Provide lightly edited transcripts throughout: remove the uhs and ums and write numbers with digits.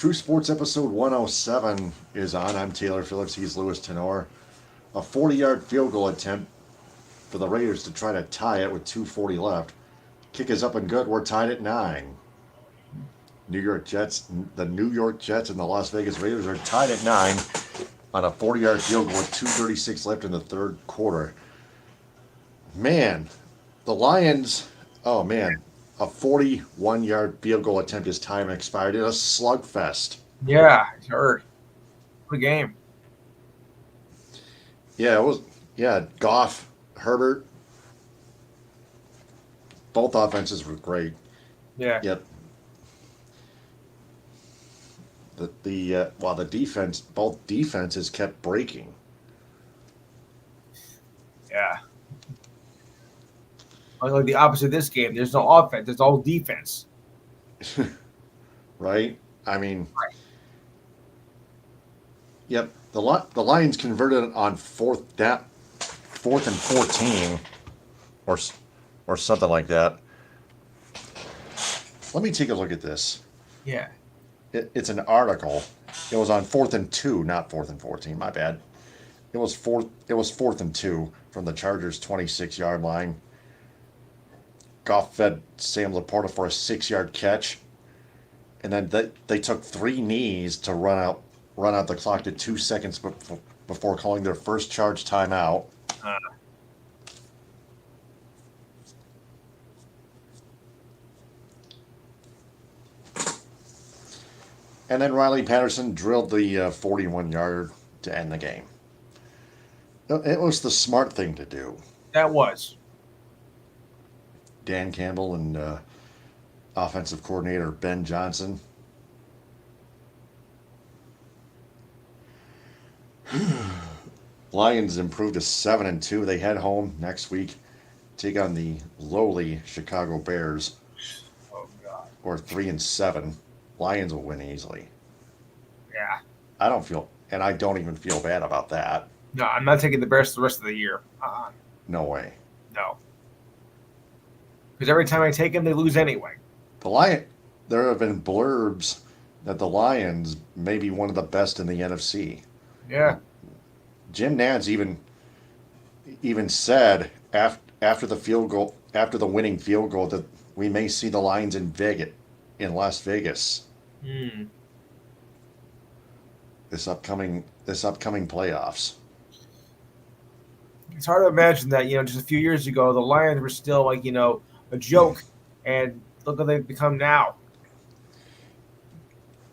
True Sports episode 107 is on. I'm Taylor Phillips. He's Louis Tenor. A 40-yard field goal attempt for the Raiders to try to tie it with 2:40 left. Kick is up and good. We're tied at 9. New York Jets, the New York Jets and the Las Vegas Raiders are tied at 9 on a 40-yard field goal with 2:36 left in the third quarter. Man, the Lions, oh man, a 41-yard field goal attempt as time expired in a slugfest. Yeah, I heard. What a game. Yeah, it was. Yeah, Goff, Herbert, both offenses were great. Yeah. Yet while the defense, both defenses kept breaking. Yeah. Like the opposite of this game. There's no offense. There's all defense. Right? I mean, Right. yep. The Lions converted on fourth and 14, or something like that. Let me take a look at this. Yeah. It's an article. It was on 4th and 2, not 4th and 14. My bad. It was 4th and 2 from the Chargers' 26-yard line. Goff fed Sam Laporta for a 6-yard catch, and then they took 3 knees to run out the clock to 2 seconds before calling their first charge timeout. Uh, And then Riley Patterson drilled the 41-yard to end the game. It was the smart thing to do. that was. Dan Campbell and offensive coordinator Ben Johnson. Lions improved to 7-2. They head home next week, take on the lowly Chicago Bears, Oh God. or 3-7. Lions will win easily. Yeah. I don't even feel bad about that. No, I'm not taking the Bears the rest of the year. No way. No. Because every time I take them, they lose anyway. There have been blurbs that the Lions may be one of the best in the NFC. Yeah. Jim Nantz even said after the winning field goal, that we may see the Lions in Las Vegas Hmm. this upcoming playoffs. It's hard to imagine that, just a few years ago, the Lions were still like, a joke. And look what they've become now.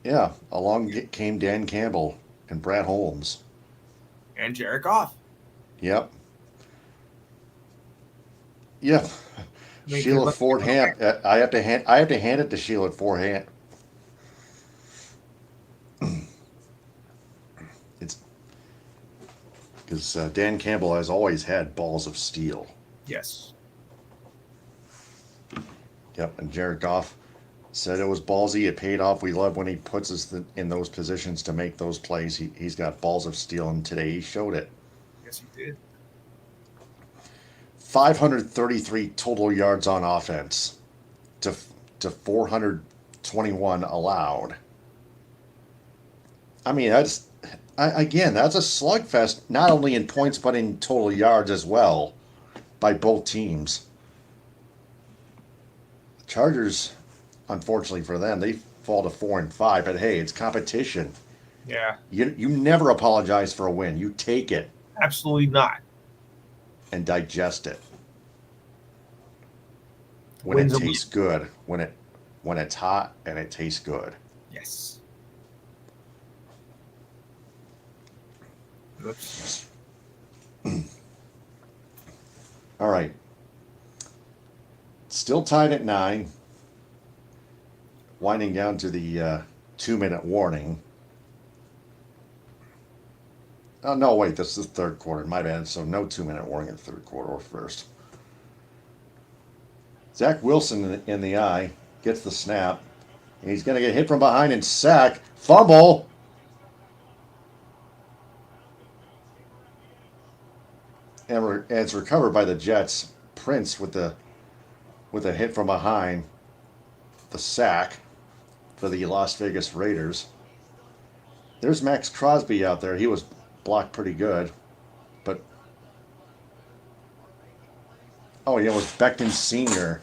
Yeah, along came Dan Campbell and Brad Holmes. And Jared Goff. Yep. Yep. Sheila Ford Ham. I have to hand it to Sheila Ford Ham. It's because Dan Campbell has always had balls of steel. Yes. Yep, and Jared Goff said it was ballsy. It paid off. We love when he puts us in those positions to make those plays. He's got balls of steel, and today he showed it. Yes, he did. 533 total yards on offense to 421 allowed. I mean, that's a slugfest, not only in points but in total yards as well, by both teams. The Chargers, unfortunately for them, they fall to 4-5. But hey, it's competition. Yeah. You never apologize for a win. You take it Absolutely not. and digest it. When Wins it a win. tastes good, when it's hot and it tastes good. Yes. Oops. All right. Still tied at 9. Winding down to the 2-minute warning. Oh, no, wait, this is the third quarter. My bad. So no 2-minute warning in the third quarter or first. Zach Wilson in the eye gets the snap. He's going to get hit from behind and sack. Fumble. And it's recovered by the Jets. Prince with a hit from behind. The sack for the Las Vegas Raiders. There's Max Crosby out there. He was blocked pretty good. But, oh, yeah, it was Becton Sr.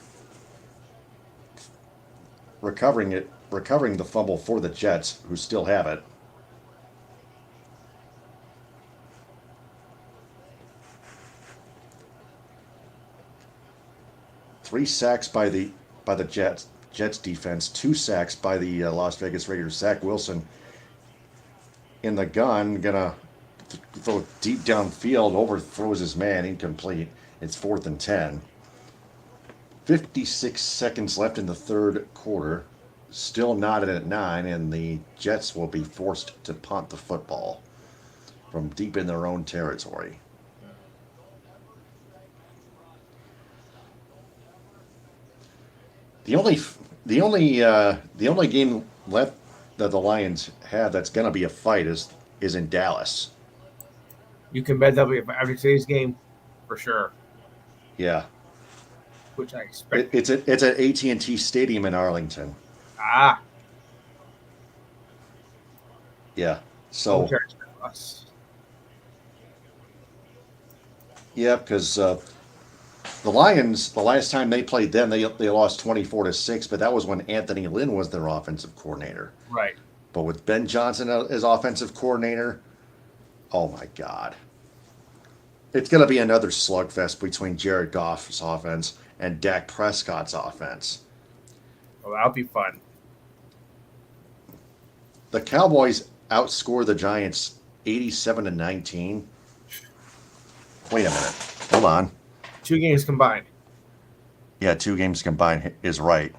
recovering the fumble for the Jets, who still have it. Three sacks by the Jets defense. 2 sacks by the Las Vegas Raiders. Zach Wilson in the gun, gonna throw deep downfield, overthrows his man, incomplete. It's 4th and 10. 56 seconds left in the third quarter. Still knotted at 9, and the Jets will be forced to punt the football from deep in their own territory. The only game left that the Lions have that's going to be a fight is in Dallas. You can bet that'll be after today's game, for sure. Yeah, Which I expect. it's at AT&T Stadium in Arlington. Ah, Yeah, so okay. Us. yeah, because the Lions, the last time they played them, they lost 24-6, but that was when Anthony Lynn was their offensive coordinator. Right. But with Ben Johnson as offensive coordinator, oh my God. It's going to be another slugfest between Jared Goff's offense and Dak Prescott's offense. Well, that'll be fun. The Cowboys outscore the Giants 87-19. Wait a minute. Hold on. 2 games combined. Yeah, 2 games combined is right.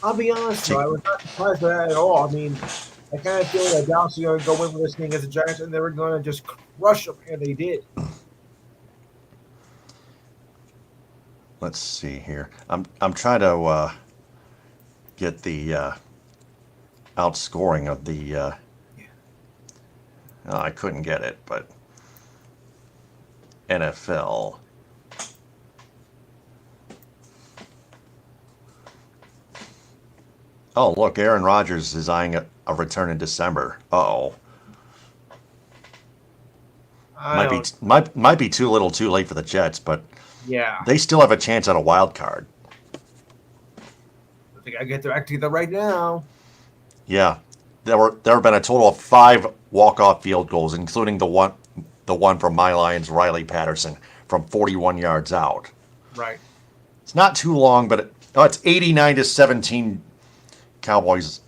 I'll be honest, though, I was not surprised by that at all. I mean, I kind of feel like Dallas is going to go in for this thing against the Giants, and they were going to just crush them, and they did. Let's see here. I'm trying to get the outscoring of the. I couldn't get it, but NFL. Oh, look, Aaron Rodgers is eyeing a return in December. Uh-oh. Might be too little too late for the Jets, but Yeah. they still have a chance at a wild card. I think I get their act together right now. Yeah. There have been a total of 5 walk-off field goals, including the one from my Lions, Riley Patterson, from 41 yards out. Right. It's not too long, but it's 89-17. Cowboys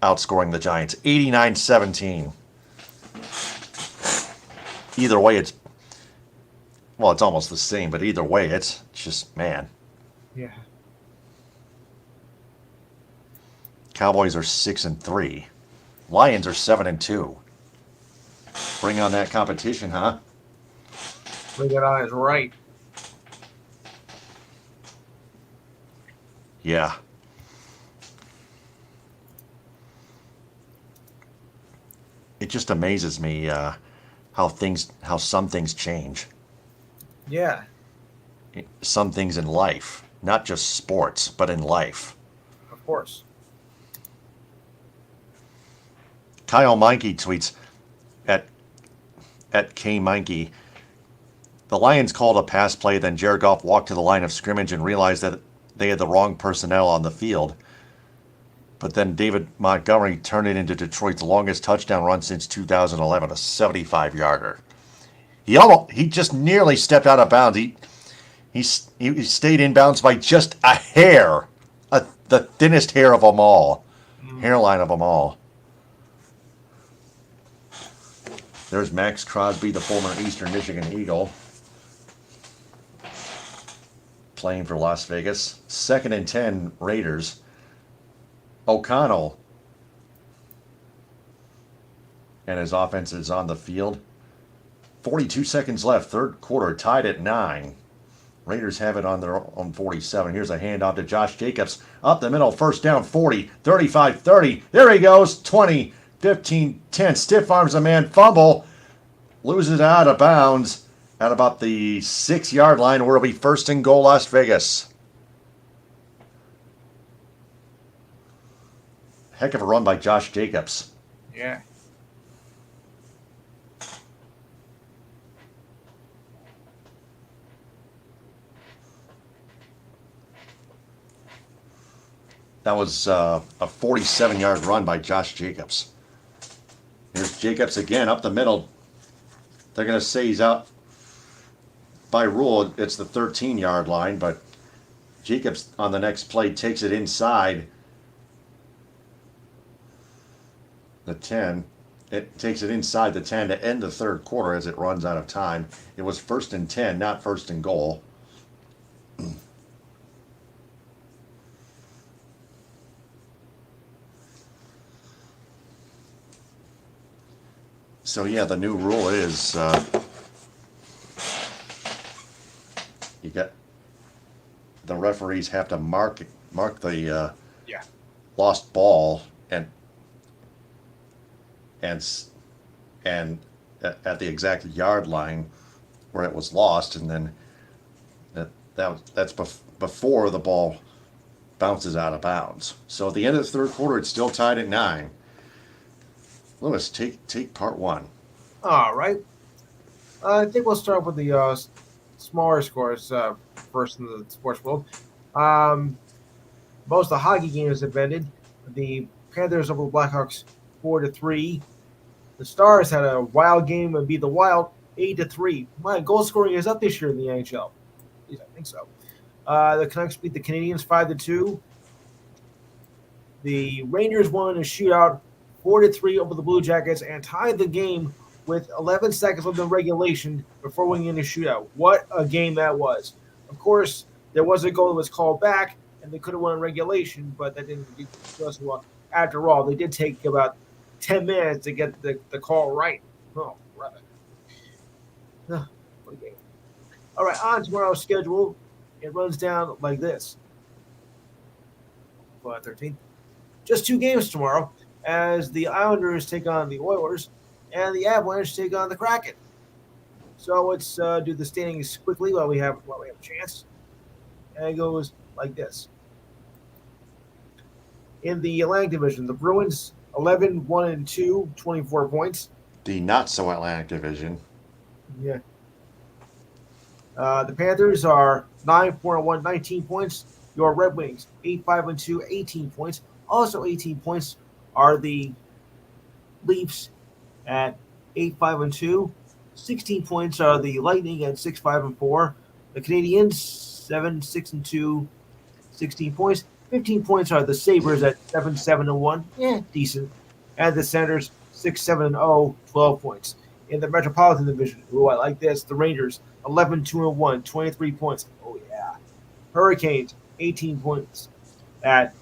outscoring the Giants 89-17. Either way, it's almost the same, but either way, it's just, man. Yeah. Cowboys are 6-3. Lions are 7-2. Bring on that competition, huh? Bring it on is right. Yeah. It just amazes me how some things change. Yeah. Some things in life, not just sports, but in life. Of course. Kyle Meinke tweets at K Meinke. The Lions called a pass play, then Jared Goff walked to the line of scrimmage and realized that they had the wrong personnel on the field. But then David Montgomery turned it into Detroit's longest touchdown run since 2011, a 75-yarder. He just nearly stepped out of bounds. He stayed in bounds by just a hair, the thinnest hair of them all, hairline of them all. There's Max Crosby, the former Eastern Michigan Eagle, playing for Las Vegas. 2nd and 10, Raiders. O'Connell and his offense is on the field. 42 seconds left, third quarter, tied at 9. Raiders have it on their own 47. Here's a handoff to Josh Jacobs. Up the middle, first down, 40, 35, 30. There he goes, 20, 15, 10. Stiff arms a man, fumble. Loses it out of bounds. at about the 6-yard line where it'll be first and goal, Las Vegas. Heck of a run by Josh Jacobs. Yeah. That was a 47-yard run by Josh Jacobs. Here's Jacobs again up the middle. They're going to say he's out. By rule, it's the 13-yard line, but Jacobs on the next play takes it inside the 10. It takes it inside the 10 to end the third quarter as it runs out of time. It was first and 10, not first and goal. So yeah, the new rule is you get the referees have to mark the Yeah. lost ball and at the exact yard line where it was lost, and then that's before the ball bounces out of bounds. So at the end of the third quarter, it's still tied at 9. Lewis, take part one. All right. I think we'll start with the smaller scores first in the sports world. Most of the hockey games have ended. The Panthers over the Blackhawks 4-3. The Stars had a wild game and beat the Wild 8-3. My goal scoring is up this year in the NHL. At least I think so. The Canucks beat the Canadiens 5-2. The Rangers won in a shootout 4-3 over the Blue Jackets and tied the game with 11 seconds left in regulation before winning in a shootout. What a game that was. Of course, there was a goal that was called back, and they could have won in regulation, but that didn't do us well. After all, they did take about 10 minutes to get the call right. Oh, brother. What a game. All right, on tomorrow's schedule, it runs down like this. July 13th. Just 2 games tomorrow, as the Islanders take on the Oilers and the Avalanche take on the Kraken. So let's do the standings quickly while we have a chance. And it goes like this. In the Atlantic Division, the Bruins 11-1-2, 24 points. The not so Atlantic Division. Yeah. The Panthers are 9-4-1, 19 points. Your Red Wings 8-5-2, 18 points. Also 18 points are the Leafs at 8-5-2. 16 points are the Lightning at 6-5-4. The Canadiens 7-6-2, 16 points. 15 points are the Sabres at 7-7-1. Yeah, decent. And the Senators 6-7-0, 12 points. In the Metropolitan Division, ooh, I like this. The Rangers 11-2-1, 23 points. Oh yeah. Hurricanes 18 points at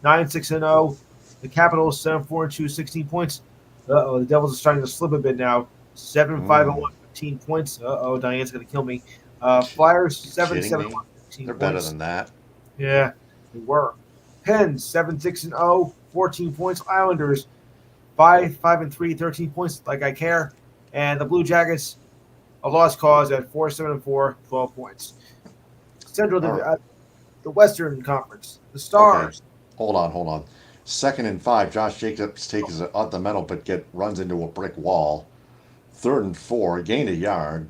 9-6-0. The Capitals 7-4-2, 16 points. The Devils are starting to slip a bit now. 7-5-1, 15 points. Diane's gonna kill me. Flyers 7-7-1, 15 They're points. better than that. Yeah, they were. Pens 7-6-0, 14 points. Islanders 5-5-3, 13 points. Like I care. And the Blue Jackets, a lost cause at 4-7-4, 12 points. Central, the Western Conference, the Stars. Okay. Hold on. 2nd and 5, Josh Jacobs takes it up the middle but runs into a brick wall. 3rd and 4, gained a yard.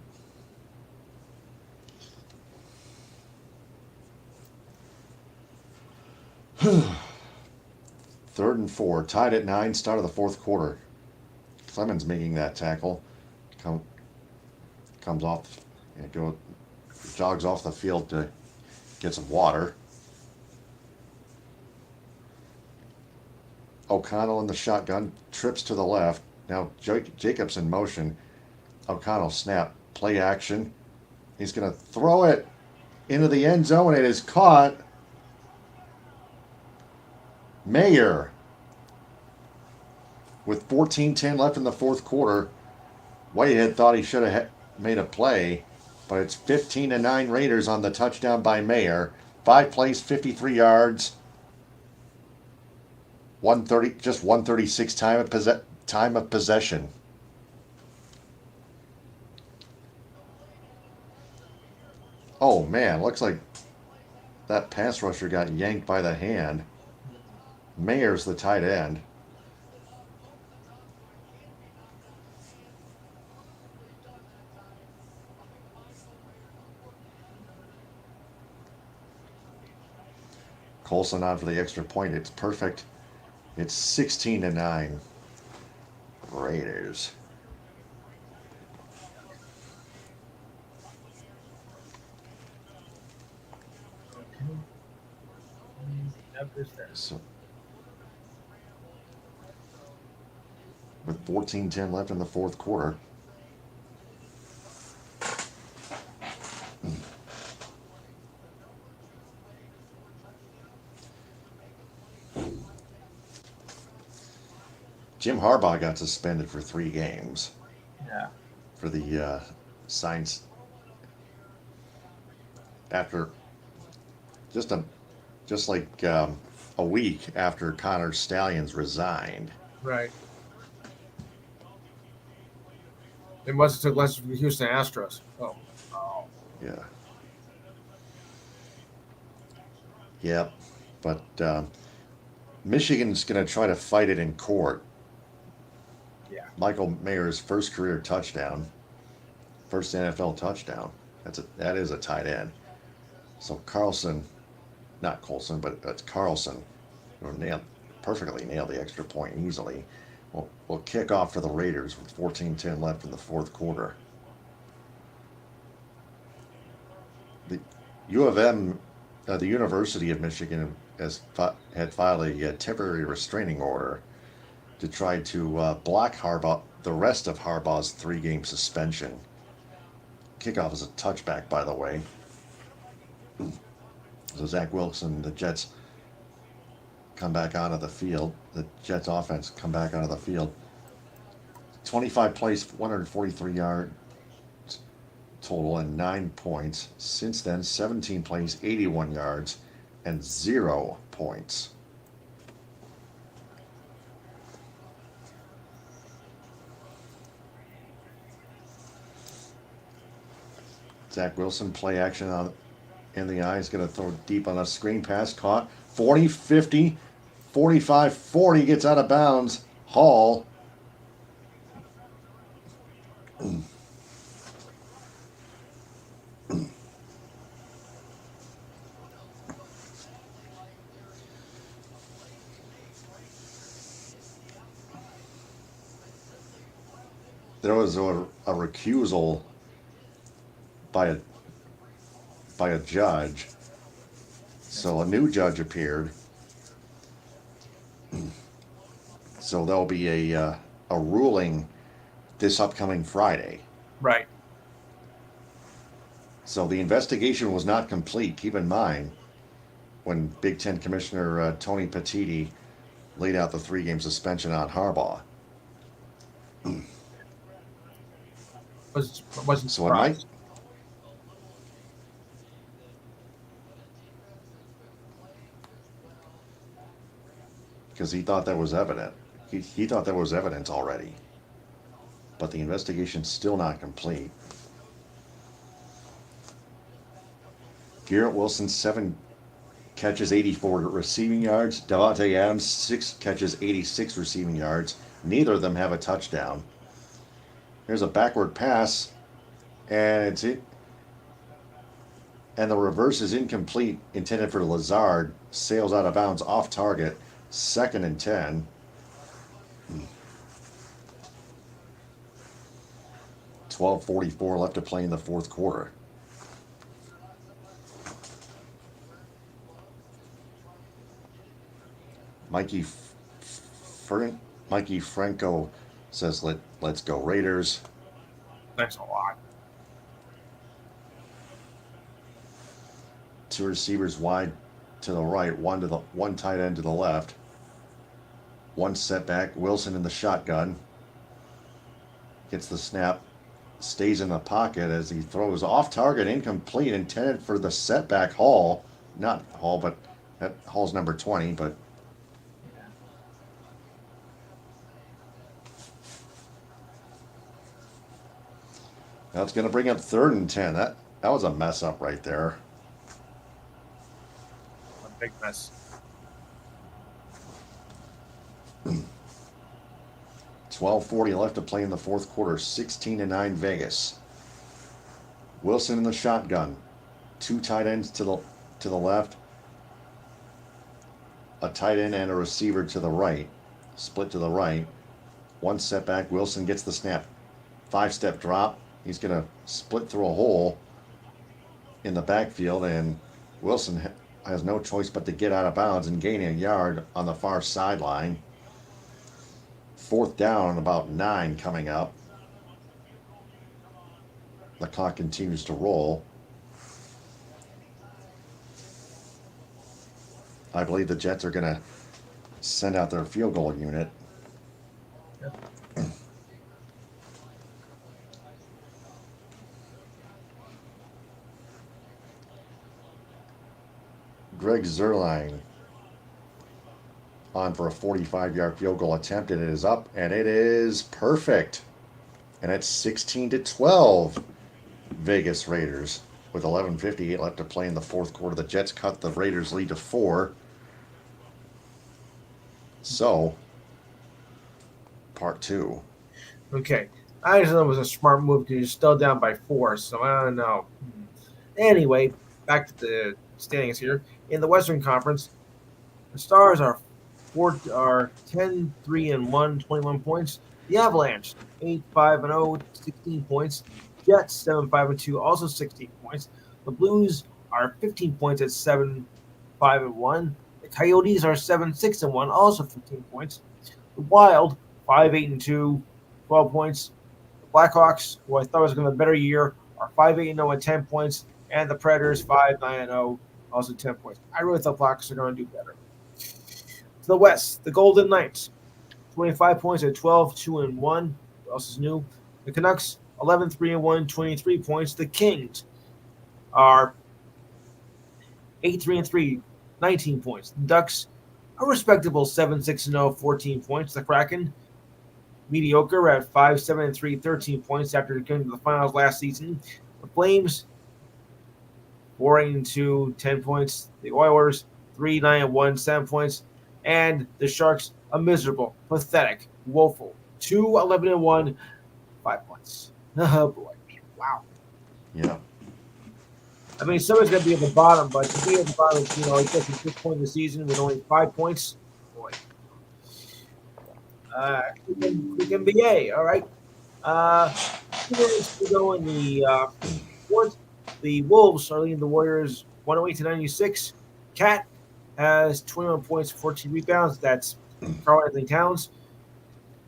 Third and 4, tied at 9, start of the fourth quarter. Clemens making that tackle. Comes off, jogs off the field to get some water. O'Connell in the shotgun, trips to the left. Now Jacobs in motion. O'Connell snap, play action. He's going to throw it into the end zone. It is caught. Mayer. With 14:10 left in the fourth quarter, Whitehead thought he should have made a play, but it's 15-9 Raiders on the touchdown by Mayer. 5 plays, 53 yards. 136 time of possession. Oh man, looks like that pass rusher got yanked by the hand. Mayer's the tight end. Colson on for the extra point. It's perfect. It's 16-9. Raiders. Okay. Numbers there. So, with 14-10 left in the fourth quarter. Jim Harbaugh got suspended for 3 games Yeah. for the signs after just like a week after Connor Stallions resigned. Right. They must have took lessons from the Houston Astros. Oh. Oh. Yeah. Yep. But Michigan's going to try to fight it in court. Yeah. Michael Mayer's first career touchdown, first NFL touchdown. That is a tight end. So Carlson, not Colson, but it's Carlson, who perfectly nailed the extra point easily. We'll kick off for the Raiders with 14-10 left in the fourth quarter. The U of M, the University of Michigan, had filed a temporary restraining order to try to block Harbaugh, the rest of Harbaugh's 3-game suspension. Kickoff is a touchback, by the way. So Zach Wilson, the Jets come back onto the field. The Jets offense come back onto the field. 25 plays, 143 yards total, and 9 points. Since then, 17 plays, 81 yards, and 0 points. Zach Wilson, play action in the eye. He's going to throw deep on a screen pass. Caught. 40, 50, 45, 40. Gets out of bounds. Hall. There was a recusal by a judge. So a new judge appeared. So there'll be a ruling this upcoming Friday. Right. So the investigation was not complete. Keep in mind when Big Ten Commissioner Tony Petitti laid out the 3-game suspension on Harbaugh. Wasn't So it might. surprised. Because he thought that was evident. He thought there was evidence already. But the investigation's still not complete. Garrett Wilson, 7 catches, 84 receiving yards. Davante Adams, 6 catches, 86 receiving yards. Neither of them have a touchdown. Here's a backward pass, and it's it. And the reverse is incomplete, intended for Lazard. Sails out of bounds, off target. 2nd and 10. $12:44 left to play in the fourth quarter. Mikey Franco says, let's go Raiders. Thanks a lot. 2 receivers wide to the right, one tight end to the left. 1 setback. Wilson in the shotgun. Gets the snap. Stays in the pocket as he throws off target, incomplete, intended for the setback. Hall. Not Hall, but Hall's number 20, but that's going to bring up 3rd and 10. That was a mess up right there. A big mess. 12:40 left to play in the fourth quarter. 16-9 Vegas. Wilson in the shotgun. Two tight ends to the left. A tight end and a receiver to the right. Split to the right. One setback. Wilson gets the snap. 5-step drop. He's going to split through a hole in the backfield, and Wilson has no choice but to get out of bounds and gain a yard on the far sideline. Fourth down, about 9 coming up. The clock continues to roll. I believe the Jets are going to send out their field goal unit. Yep. Greg Zuerlein on for a 45-yard field goal attempt, and it is up, and it is perfect. And it's 16-12 Vegas Raiders with 11:58 left to play in the fourth quarter. The Jets cut the Raiders' lead to 4. So, part 2. Okay. I just thought it was a smart move because you're still down by 4, so I don't know. Anyway, back to the standings here. In the Western Conference, the Stars are 10-3-1, 21 points. The Avalanche 8-5-0, 16 points. Jets 7-5-2, also 16 points. The Blues are 15 points at 7-5-1. The Coyotes are 7-6-1, also 15 points. The Wild 5-8-2, 12 points. The Blackhawks, who I thought was going to have a better year, are 5-8-0 at 10 points, and the Predators 5-9-0, also 10 points. I really thought Blackhawks are going to do better. To the West, the Golden Knights 25 points at 12-2-1. What else is new? The Canucks 11-3-1, 23 points. The Kings are 8-3-3, 19 points. The Ducks a respectable 7-6-0, 14 points. The Kraken mediocre at 5-7-3, 13 points after getting to the finals last season. The Flames 4-2, 10 points. The Oilers 3-9-1, 7 points. And the Sharks a miserable, pathetic, woeful 2-11-1, 5 points. Oh boy. Wow. Yeah. I mean, someone's going to be at the bottom, but to be at the bottom, I guess at this point in the season with only 5 points, boy. Quick NBA, all right. 2 minutes to go in the fourth. The Wolves are leading the Warriors 108-96. Cat has 21 points, 14 rebounds. That's Karl Anthony Towns.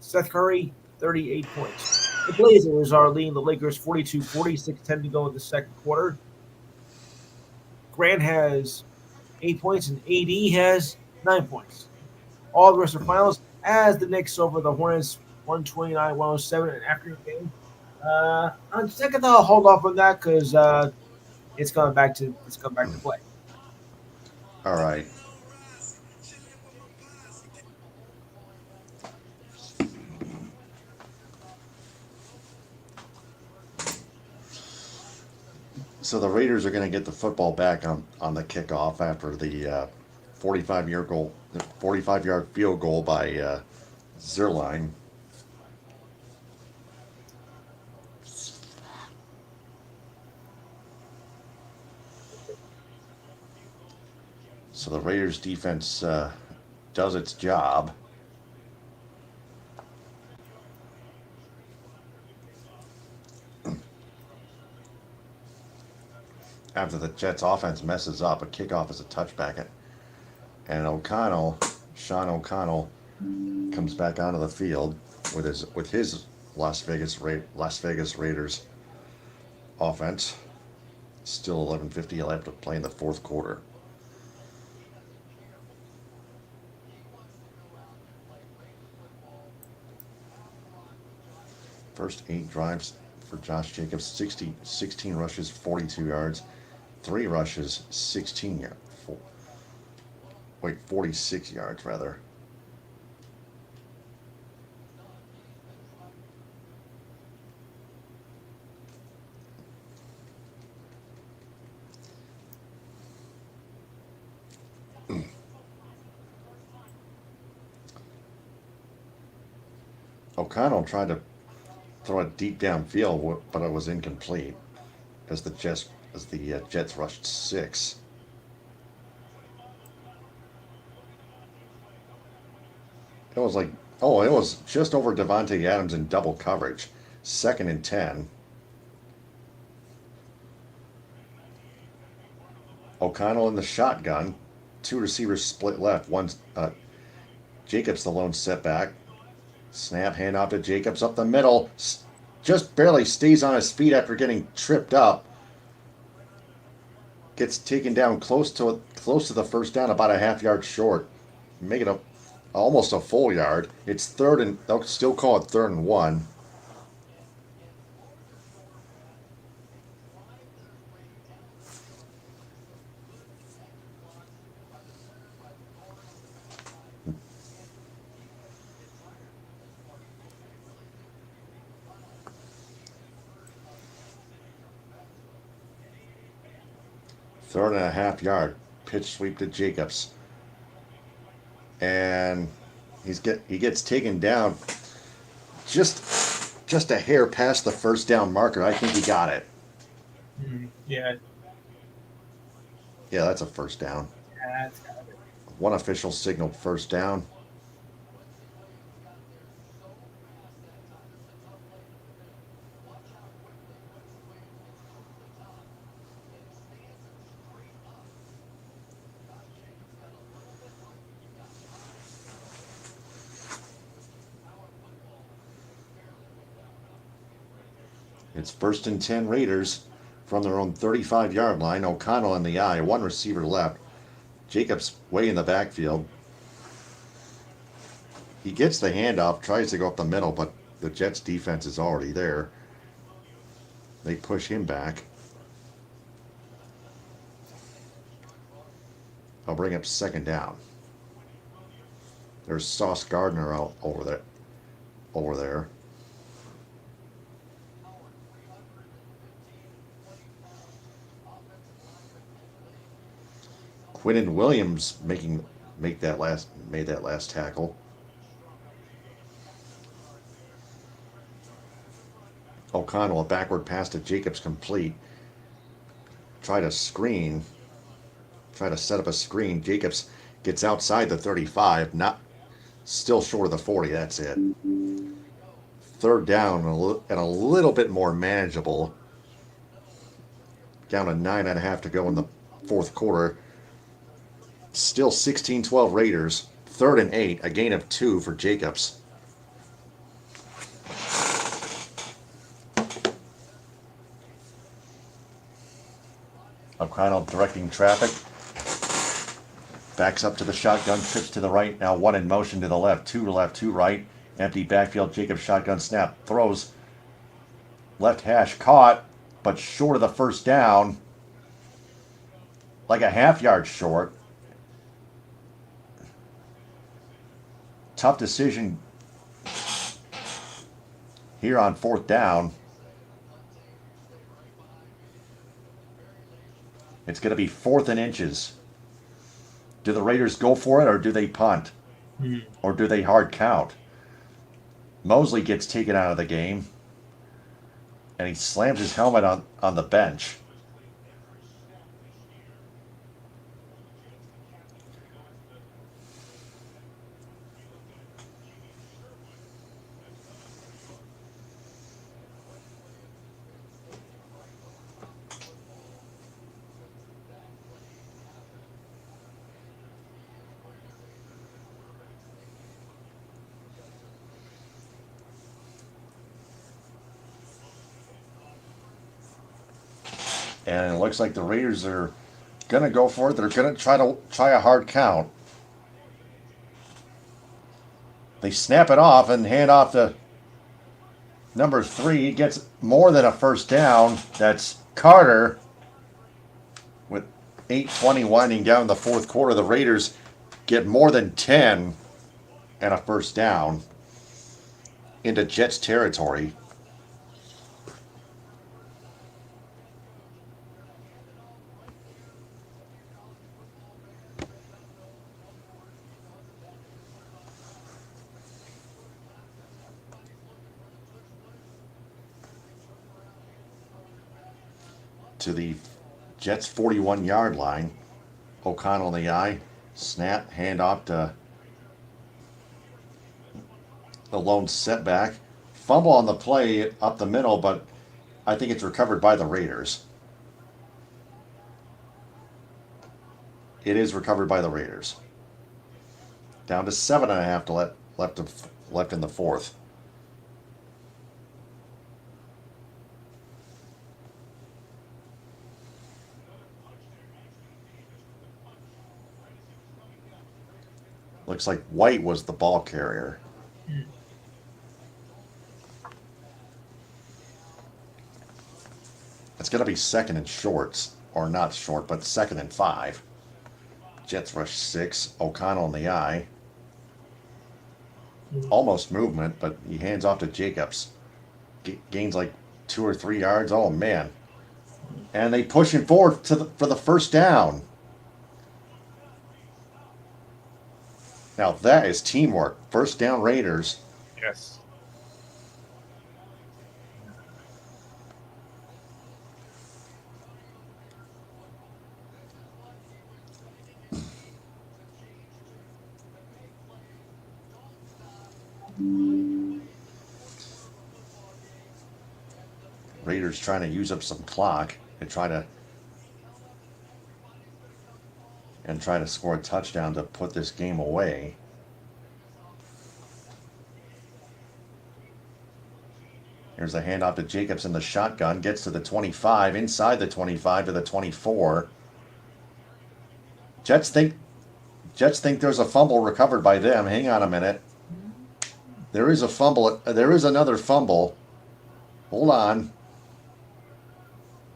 Seth Curry, 38 points. The Blazers are leading the Lakers 42-40, 6:10 to go in the second quarter. Grant has 8 points, and AD has 9 points. All the rest are finals as the Knicks over the Hornets 129-107 in an afternoon game. On second, I'll hold off on that because it's going back to play. All right. So the Raiders are going to get the football back on the kickoff after the 45-yard field goal by Zuerlein. So the Raiders defense does its job. After the Jets offense messes up, a kickoff is a touchback, and Sean O'Connell, comes back onto the field with his Las Vegas Raiders offense. Still 11:50 left to play in the fourth quarter. First 8 drives for Josh Jacobs, 16 rushes, 42 yards. 3 rushes, 46 yards rather. O'Connell tried to throw it deep downfield, but it was incomplete as the Jets rushed 6. It was like, oh, it was just over Devontae Adams in double coverage. 2nd and 10. O'Connell in the shotgun. 2 receivers split left. Jacobs the lone setback. Snap, handoff to Jacobs up the middle. Just barely stays on his feet after getting tripped up. Gets taken down close to the first down, about a half-yard short. Make it almost a full yard. It's third and they'll still call it 3rd and 1. Third and a half yard. Pitch sweep to Jacobs. And he gets taken down just a hair past the first down marker. I think he got it. Yeah. Yeah, that's a first down. Yeah, that's got it. One official signaled first down. It's 1st and 10 Raiders from their own 35-yard line. O'Connell in the eye, 1 receiver left. Jacobs way in the backfield. He gets the handoff, tries to go up the middle, but the Jets defense is already there. They push him back. I'll bring up 2nd down. There's Sauce Gardner out over there. Quinnen Williams made that last tackle. O'Connell, a backward pass to Jacobs complete. Try to set up a screen. Jacobs gets outside the 35, still short of the 40. That's it. 3rd down and a little bit more manageable. Down to 9.5 to go in the 4th quarter. Still 16-12 Raiders. 3rd and 8, a gain of 2 for Jacobs. O'Connell directing traffic. Backs up to the shotgun, trips to the right. Now 1 in motion to the left, 2 to left, 2 right. Empty backfield. Jacobs shotgun snap. Throws. Left hash caught, but short of the first down. Like a half-yard short. Tough decision here on 4th down. It's going to be 4th and inches. Do the Raiders go for it or do they punt? Or do they hard count? Mosley gets taken out of the game. And he slams his helmet on the bench. And it looks like the Raiders are going to go for it. They're going to try a hard count. They snap it off and hand off to number 3. He gets more than a first down. That's Carter with 8:20 winding down the 4th quarter. The Raiders get more than 10 and a first down into Jets territory. to the Jets 41-yard line. O'Connell in the eye. Snap, handoff to the lone setback. Fumble on the play up the middle, but I think it's recovered by the Raiders. It is recovered by the Raiders. Down to 7.5 to left in the fourth. Looks like White was the ball carrier. It's going to be second and shorts, or not short, but second and 5. Jets rush 6. O'Connell in the eye. Almost movement, but he hands off to Jacobs. Gains like 2 or 3 yards. Oh, man. And they push him forward for the first down. Now that is teamwork. First down Raiders. Yes. Raiders trying to use up some clock and try to score a touchdown to put this game away. Here's a handoff to Jacobs in the shotgun. Gets to the 25, inside the 25 to the 24. Jets think there's a fumble recovered by them. Hang on a minute. There is a fumble. There is another fumble. Hold on.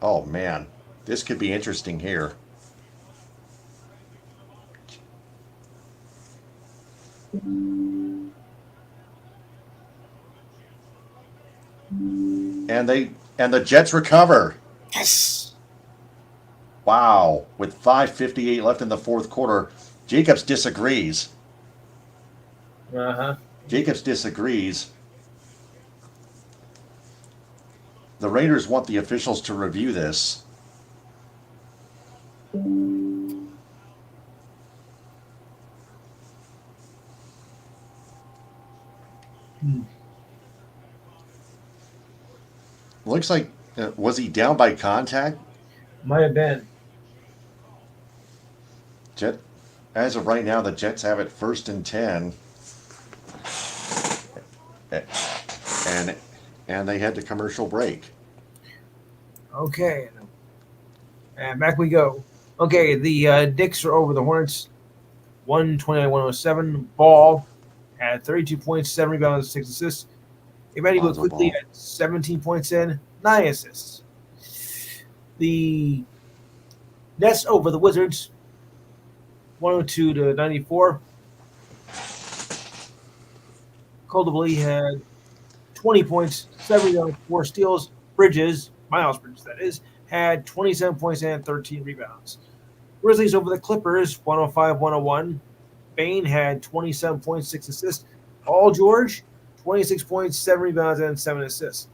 Oh, man. This could be interesting here. And the Jets recover. Yes. Wow. With 5:58 left in the fourth quarter, Jacobs disagrees. Jacobs disagrees. The Raiders want the officials to review this. Looks like, was he down by contact? Might have been. As of right now, the Jets have it 1st and 10. And they head to commercial break. Okay. And back we go. Okay, the Dicks are over the Hornets. 129-107. Ball had 32 points, 7 rebounds, 6 assists. Eventually Lonzo quickly Ball. at 17 points in, 9 assists. The Nets over the Wizards. 102-94. Coldable had 20 points, 7 rebounds, 4 steals. Miles Bridges, that is, had 27 points and 13 rebounds. Grizzlies over the Clippers, 105-101. Bane had 27 points, 6 assists. Paul George, 26 points, 7 rebounds, and 7 assists.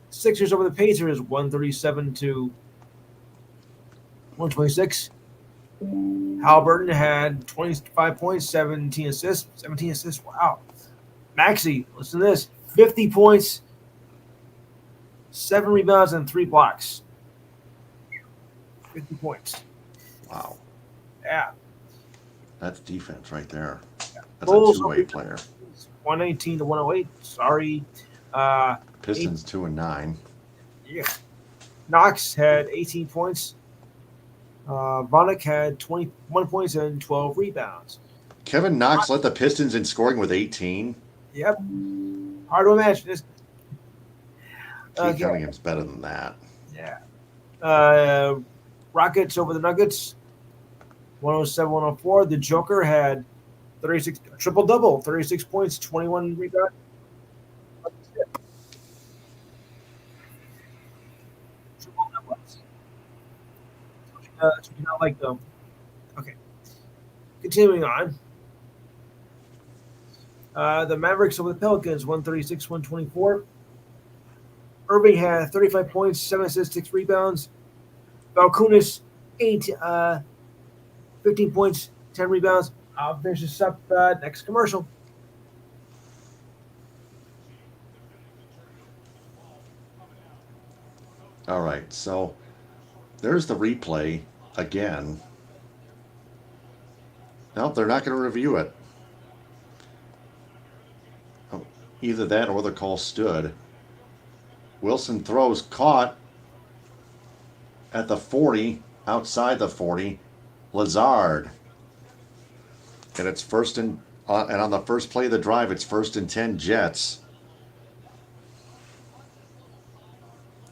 Sixers over the Pacers, 137-126. Halliburton had 25 points, 17 assists. 17 assists, wow. Maxey, listen to this, 50 points, 7 rebounds, and 3 blocks. 50 points. Wow. Yeah. That's defense right there. That's Bulls a two-way player. 119-108. Sorry. Pistons 2-9. Yeah. Knox had 18 points. Vonnegut had 21 points and 12 rebounds. Kevin Knox led the Pistons in scoring with 18. Yep. Hard to imagine this. Kate Cunningham's better than that. Yeah. Rockets over the Nuggets. 107-104. The Joker had 36 triple-double, 36 points, 21 rebounds. Triple-doubles. So you not like them. Okay. Continuing on. The Mavericks over the Pelicans, 136-124. Irving had 35 points, 7 assists, 6 rebounds. Valkunis, 15 points, 10 rebounds. I'll finish this up next commercial. All right, so there's the replay again. Nope, they're not going to review it. Oh, either that or the call stood. Wilson throws, caught at the 40, outside the 40. Lazard. And it's first and on the first play of the drive, it's 1st and 10 Jets.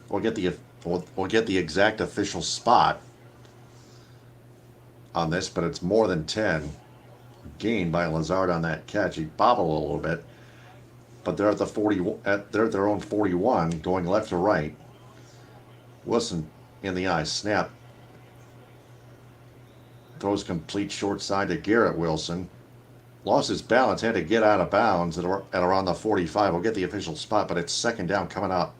We'll get the exact official spot on this, but it's more than 10 gained by Lazard on that catch. He bobbled a little bit, but they're at the 40. They're at their own 41, going left to right. Wilson in the eye, snap. Throws complete short side to Garrett Wilson. Lost his balance, had to get out of bounds at around the 45. We'll get the official spot, but it's 2nd down coming up.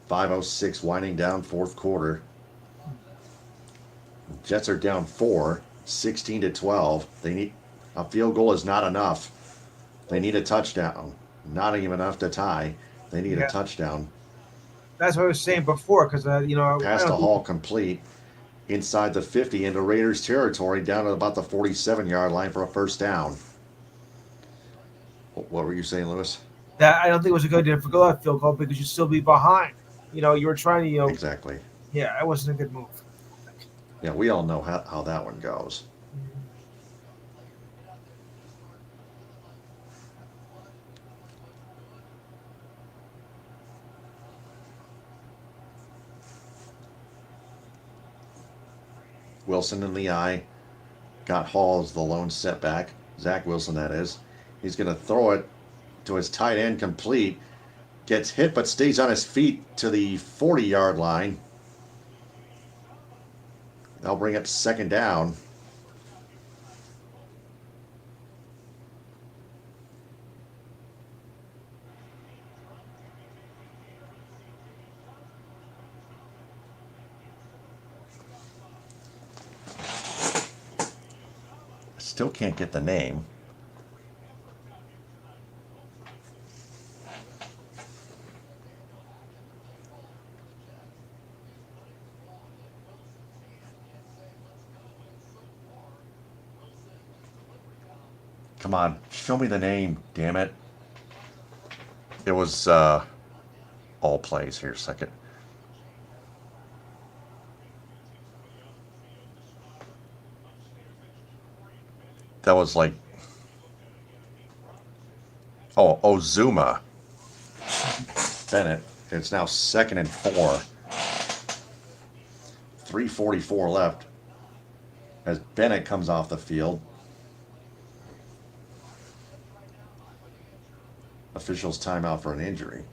.506 winding down 4th quarter. Jets are down 4, 16-12. They need a field goal is not enough. They need a touchdown. Not even enough to tie. They need a touchdown. That's what I was saying before, because Pass to Hall complete inside the 50 into Raiders territory, down to about the 47-yard line for a 1st down. What were you saying, Lewis? That I don't think it was a good idea for go out field goal because you'd still be behind. You were trying to Exactly. Yeah, it wasn't a good move. Yeah, we all know how that one goes. Wilson in the eye. Got Hall as the lone setback. Zach Wilson, that is. He's going to throw it to his tight end complete. Gets hit but stays on his feet to the 40-yard line. They'll bring up 2nd down. Still can't get the name. Come on, show me the name, damn it. It was all plays here, second. That was like, Ozuma Bennett. It's now 2nd and 4. 3:44 left as Bennett comes off the field. Officials timeout for an injury.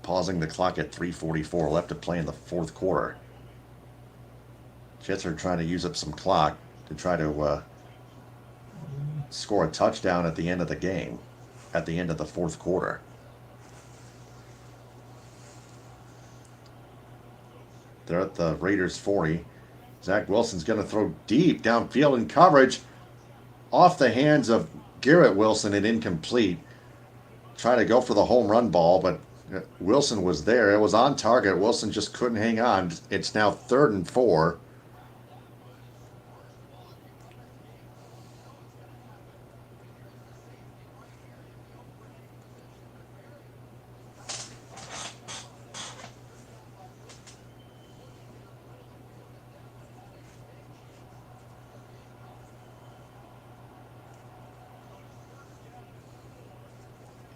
Pausing the clock at 3:44 left to play in the 4th quarter. Jets are trying to use up some clock to try to score a touchdown at the end of the game, at the end of the 4th quarter. They're at the Raiders 40. Zach Wilson's going to throw deep downfield in coverage. Off the hands of Garrett Wilson and incomplete. Try to go for the home run ball, but Wilson was there. It was on target. Wilson just couldn't hang on. It's now 3rd and 4.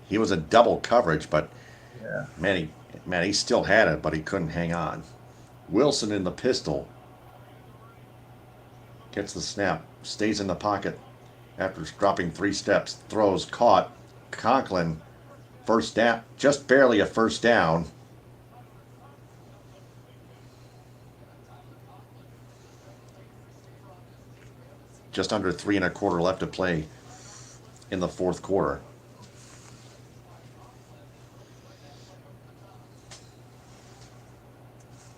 He was a double coverage, but man, he still had it, but he couldn't hang on. Wilson in the pistol. Gets the snap, stays in the pocket after dropping 3 steps, throws, caught. Conklin first down, just barely a first down. Just under 3 1/4 left to play in the fourth quarter.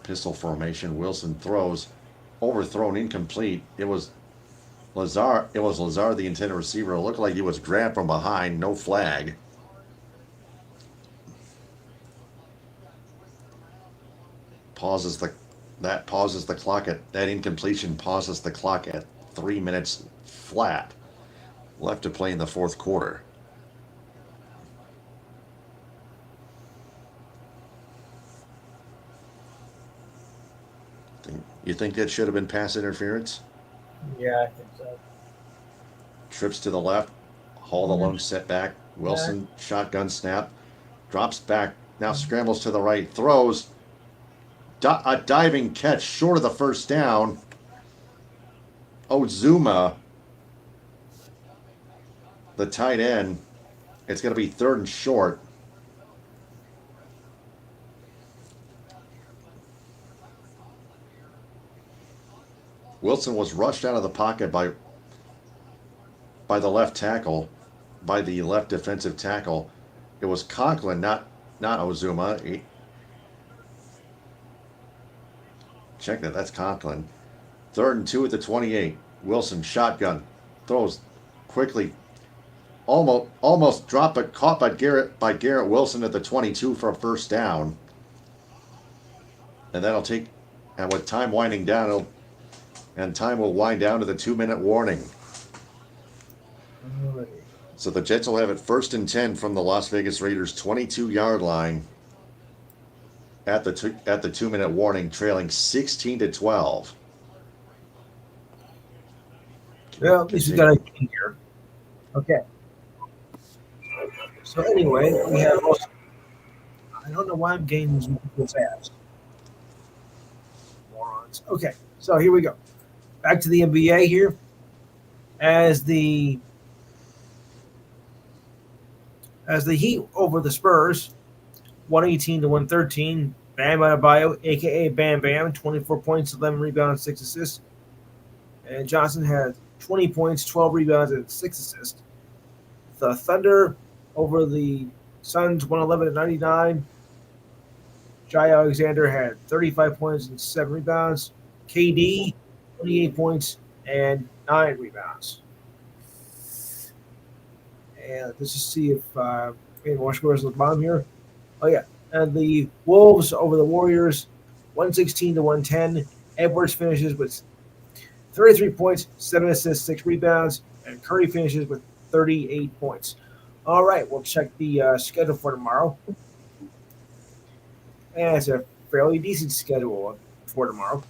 Pistol formation. Wilson throws, overthrown, incomplete. It was Lazar, the intended receiver. It looked like he was grabbed from behind. No flag. Pauses the clock at that incompletion. Pauses the clock at 3 minutes flat left to play in the fourth quarter. You think that should have been pass interference? Yeah, I think so. Trips to the left. Hall the lone set back. Wilson, shotgun snap. Drops back. Now scrambles to the right. Throws. A diving catch short of the first down. Ozuma, the tight end. It's going to be 3rd and short. Wilson was rushed out of the pocket by the left tackle, by the left defensive tackle. It was Conklin, not Ozuma. Check that. That's Conklin. 3rd and 2 at the 28. Wilson shotgun throws quickly. Almost dropped, but caught by Garrett Wilson at the 22 for a first down. And that'll take. And with time winding down, time will wind down to the 2-minute warning. So the Jets will have it 1st and 10 from the Las Vegas Raiders 22-yard line at the 2-minute warning, trailing 16-12. Well, at least we got a game here. Okay. So anyway, we have. I don't know why I'm getting these people fast. Morons. Okay, so here we go. Back to the NBA here. As the Heat over the Spurs, 118-113. Bam Adebayo, a.k.a. Bam Bam, 24 points, 11 rebounds, 6 assists. And Johnson had 20 points, 12 rebounds, and 6 assists. The Thunder over the Suns, 111-99. Jai Alexander had 35 points and 7 rebounds. KD, 28 points and 9 rebounds. And let's just see if more scores at the bottom here. Oh, yeah. And the Wolves over the Warriors, 116-110. Edwards finishes with 33 points, 7 assists, 6 rebounds. And Curry finishes with 38 points. All right, we'll check the schedule for tomorrow. And it's a fairly decent schedule for tomorrow.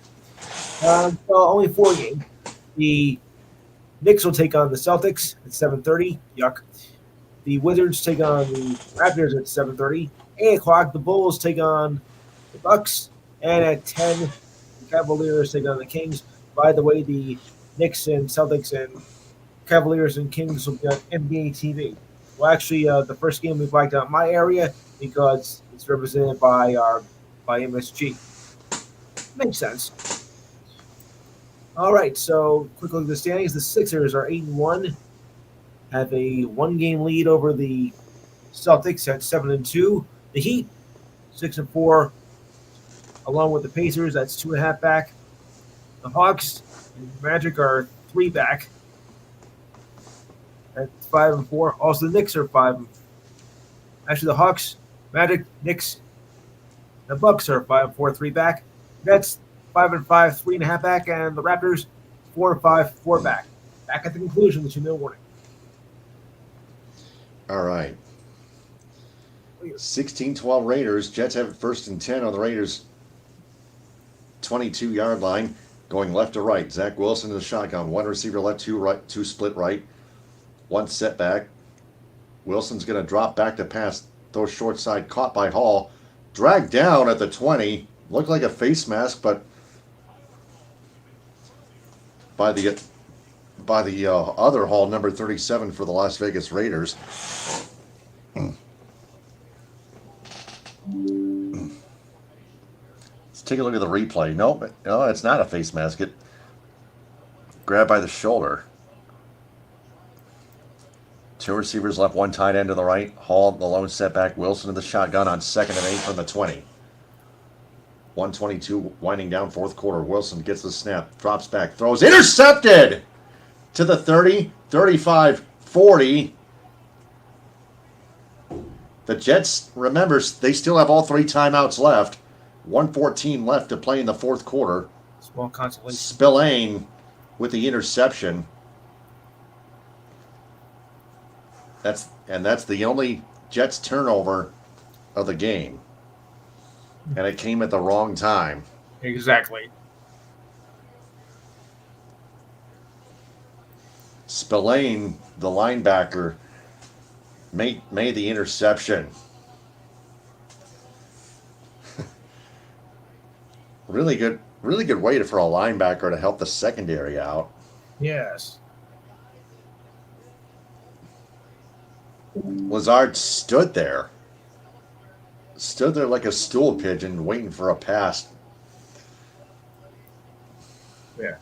So only 4 games. The Knicks will take on the Celtics at 7:30. Yuck. The Wizards take on the Raptors at 7:30. 8 o'clock, the Bulls take on the Bucks. And at 10, the Cavaliers take on the Kings. By the way, the Knicks and Celtics and Cavaliers and Kings will be on NBA TV. Well, actually, the first game we blacked out my area because it's represented by MSG. Makes sense. All right, so quick look at the standings. The Sixers are 8-1, have a 1-game lead over the Celtics at 7-2. The Heat 6-4, along with the Pacers. That's 2.5 back. The Hawks and Magic are 3 back. That's 5-4. Also, the Knicks are 5. Actually, the Hawks, Magic, Knicks, the Bucks are 5-4, 3 back. That's 5-5, 3.5 back, and the Raptors 4-5, 4 back. Back at the conclusion, the 2-minute warning. All right. 16-12 Raiders. Jets have it 1st and 10 on the Raiders' 22-yard line, going left to right. Zach Wilson to the shotgun. 1 receiver left, 2 right, 2 split right. 1 setback. Wilson's going to drop back to pass. Throw short side, caught by Hall. Dragged down at the 20. Looked like a face mask, but by the other Hall, number 37 for the Las Vegas Raiders. Let's take a look at the replay. Nope, no, it's not a face mask. It grabbed by the shoulder. Two receivers left, one tight end to the right. Hall, the lone setback. Wilson in the shotgun on 2nd and 8 from the 20. 122 winding down fourth quarter. Wilson gets the snap, drops back, throws, intercepted to the 30, 35, 40. The Jets, remember, they still have all 3 timeouts left. 1:14 left to play in the fourth quarter. Small consolation. Spillane with the interception. That's the only Jets turnover of the game. And it came at the wrong time. Exactly. Spillane, the linebacker, made the interception. Really good way for a linebacker to help the secondary out. Yes. Lazard stood there like a stool pigeon waiting for a pass. Yeah.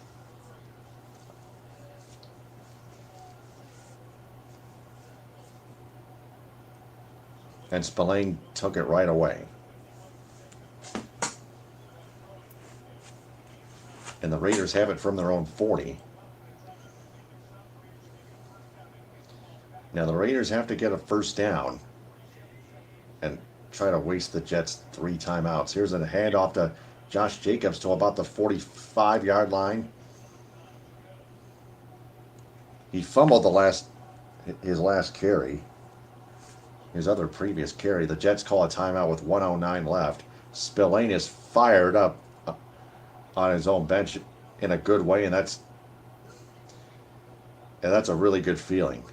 And Spillane took it right away. And the Raiders have it from their own 40. Now the Raiders have to get a first down and try to waste the Jets 3 timeouts. Here's a handoff to Josh Jacobs to about the 45-yard line. He fumbled his last carry. His other previous carry. The Jets call a timeout with 1:09 left. Spillane is fired up on his own bench in a good way, and that's a really good feeling.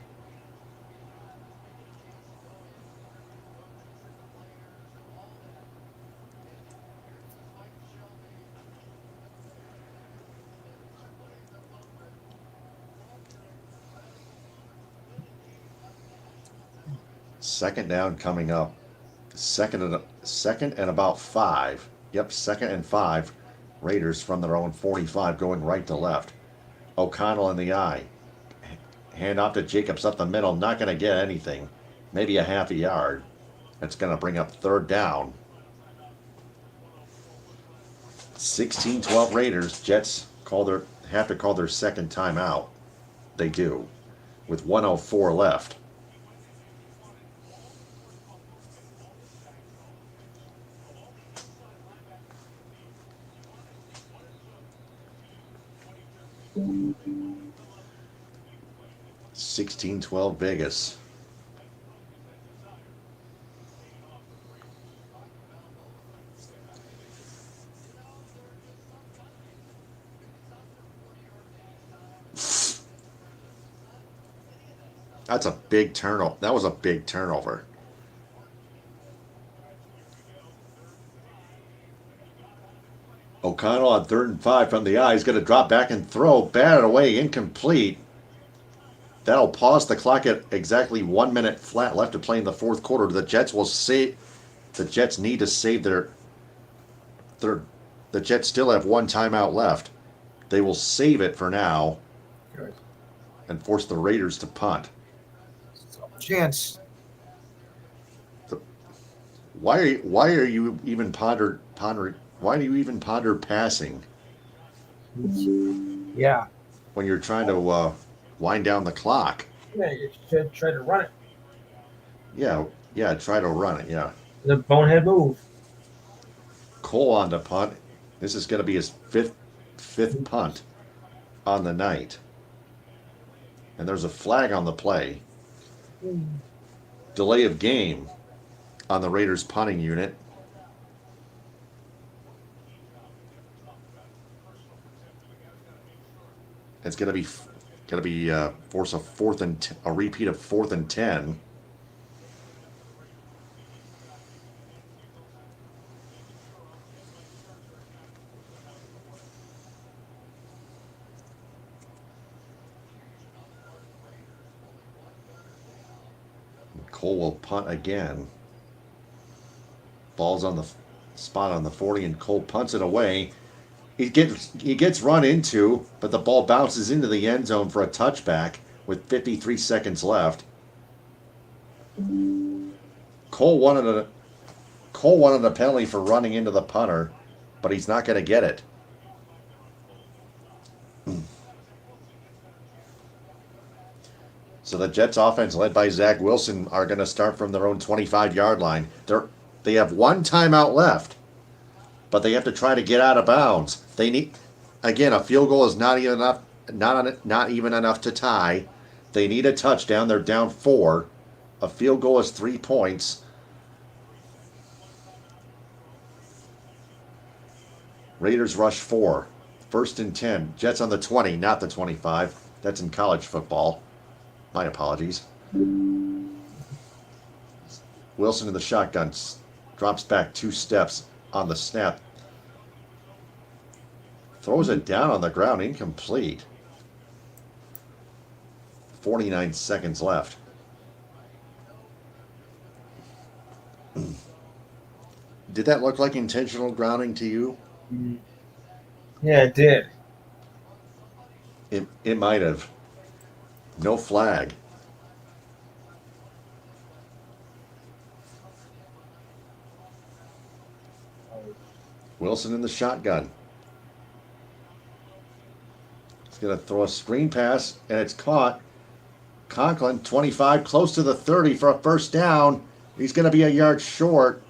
Second down coming up. Second and about 5. Yep, 2nd and 5. Raiders from their own 45 going right to left. O'Connell in the eye. Hand off to Jacobs up the middle. Not going to get anything. Maybe a half a yard. That's going to bring up 3rd down. 16-12 Raiders. Jets have to call their second timeout. They do. With 1:04 left. Mm-hmm. 16-12 Vegas. That's a big turnover. That was a big turnover. O'Connell on 3rd and 5 from the eye. He's going to drop back and throw. Batted away, incomplete. That'll pause the clock at exactly 1 minute flat left to play in the fourth quarter. The Jets need to save their. The Jets still have 1 timeout left. They will save it for now. Good. And force the Raiders to punt. Chance. Why are you even pondering? Why do you even ponder passing? Yeah. When you're trying to wind down the clock. Yeah, you should try to run it. Yeah, try to run it, yeah. The bonehead move. Cole on the punt. This is going to be his fifth punt on the night. And there's a flag on the play. Delay of game on the Raiders punting unit. It's going to be force a repeat of 4th and 10. Cole will punt again. Ball's on the spot on the 40, and Cole punts it away. He gets run into, but the ball bounces into the end zone for a touchback with 53 seconds left. Cole wanted a penalty for running into the punter, but he's not going to get it. So the Jets offense, led by Zach Wilson, are going to start from their own 25-yard line. They have one timeout left, but they have to try to get out of bounds. They need, again, a field goal is not even enough, not even enough to tie. They need a touchdown. They're down 4. A field goal is 3 points. Raiders rush 4. 1st and 10. Jets on the 20, not the 25. That's in college football. My apologies. Wilson in the shotgun drops back 2 steps on the snap. Throws it down on the ground, incomplete. 49 seconds left. Did that look like intentional grounding to you? Yeah, it did. It might have. No flag. Wilson in the shotgun. He's going to throw a screen pass, and it's caught. Conklin, 25, close to the 30 for a first down. He's going to be a yard short.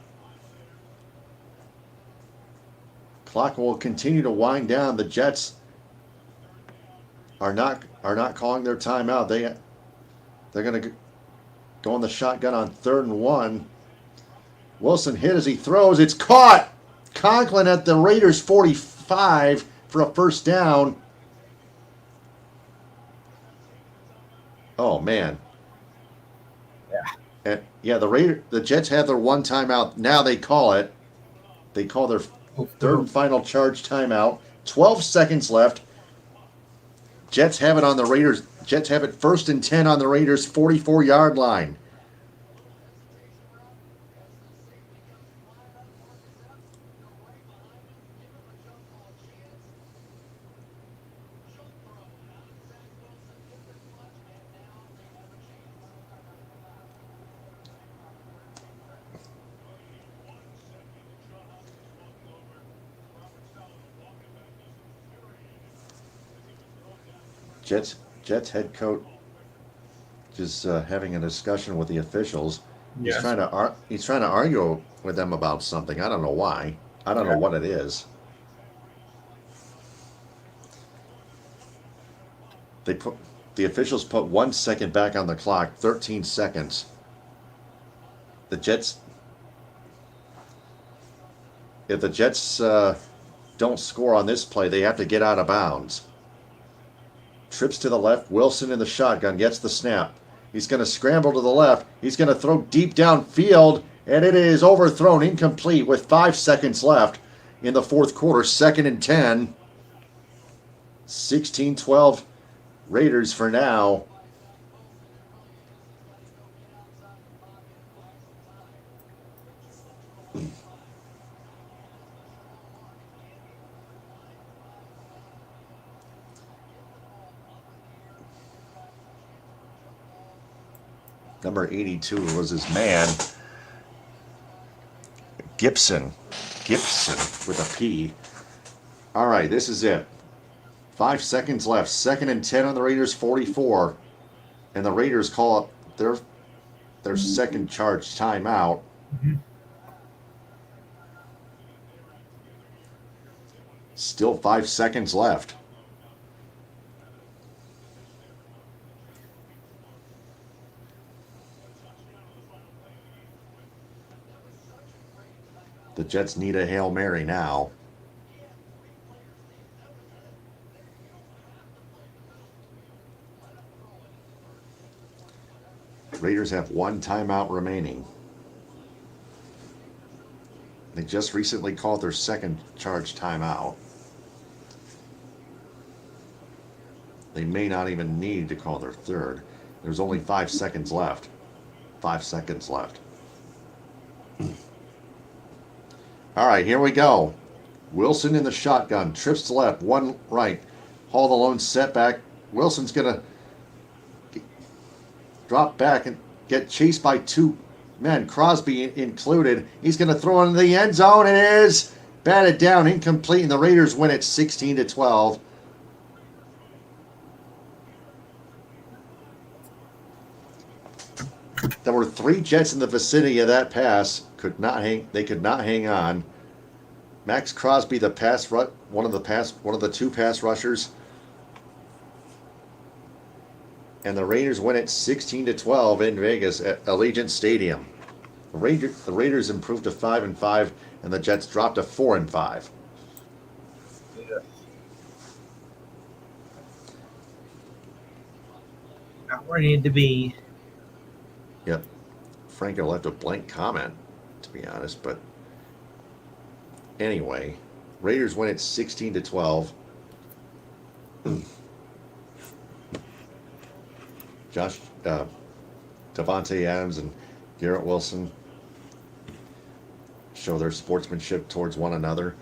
Clock will continue to wind down. The Jets are not calling their timeout. They're going to go on the shotgun on 3rd and 1. Wilson hit as he throws. It's caught. Conklin at the Raiders 45 for a first down. Oh man. Yeah. And the Jets have their one timeout. Now they call it. They call their 3rd and final charge timeout. 12 seconds left. Jets have it on the Raiders. Jets have it 1st and 10 on the Raiders 44-yard line. Jets head coach is having a discussion with the officials. Yes. He's trying to argue with them about something. I don't know why. I don't know what it is. The officials put 1 second back on the clock. 13 seconds. The Jets. If the Jets don't score on this play, they have to get out of bounds. Trips to the left. Wilson in the shotgun gets the snap. He's going to scramble to the left. He's going to throw deep downfield, and it is overthrown, incomplete with 5 seconds left in the 4th quarter. 2nd and 10. 16-12 Raiders for now. Number 82 was his man, Gibson with a P. All right, this is it. 5 seconds left. 2nd and 10 on the Raiders 44, and the Raiders call up their second charge timeout. Still 5 seconds left. The Jets need a Hail Mary now. Raiders have 1 timeout remaining. They just recently called their second charge timeout. They may not even need to call their third. There's only 5 seconds left. 5 seconds left. All right, here we go. Wilson in the shotgun, trips to left, one right. Hall the lone setback. Wilson's going to drop back and get chased by two men, Crosby included. He's going to throw it in the end zone. It is batted down, incomplete, and the Raiders win it 16-12. There were three Jets in the vicinity of that pass. They could not hang on. Max Crosby, one of the two pass rushers, and the Raiders win it 16-12 in Vegas at Allegiant Stadium. The Raiders improved to 5-5, and the Jets dropped to 4-5. Yeah. Not where it needed to be. Yep. Franco left a blank comment, to be honest, but anyway, Raiders win it 16-12. Davante Adams and Garrett Wilson show their sportsmanship towards one another.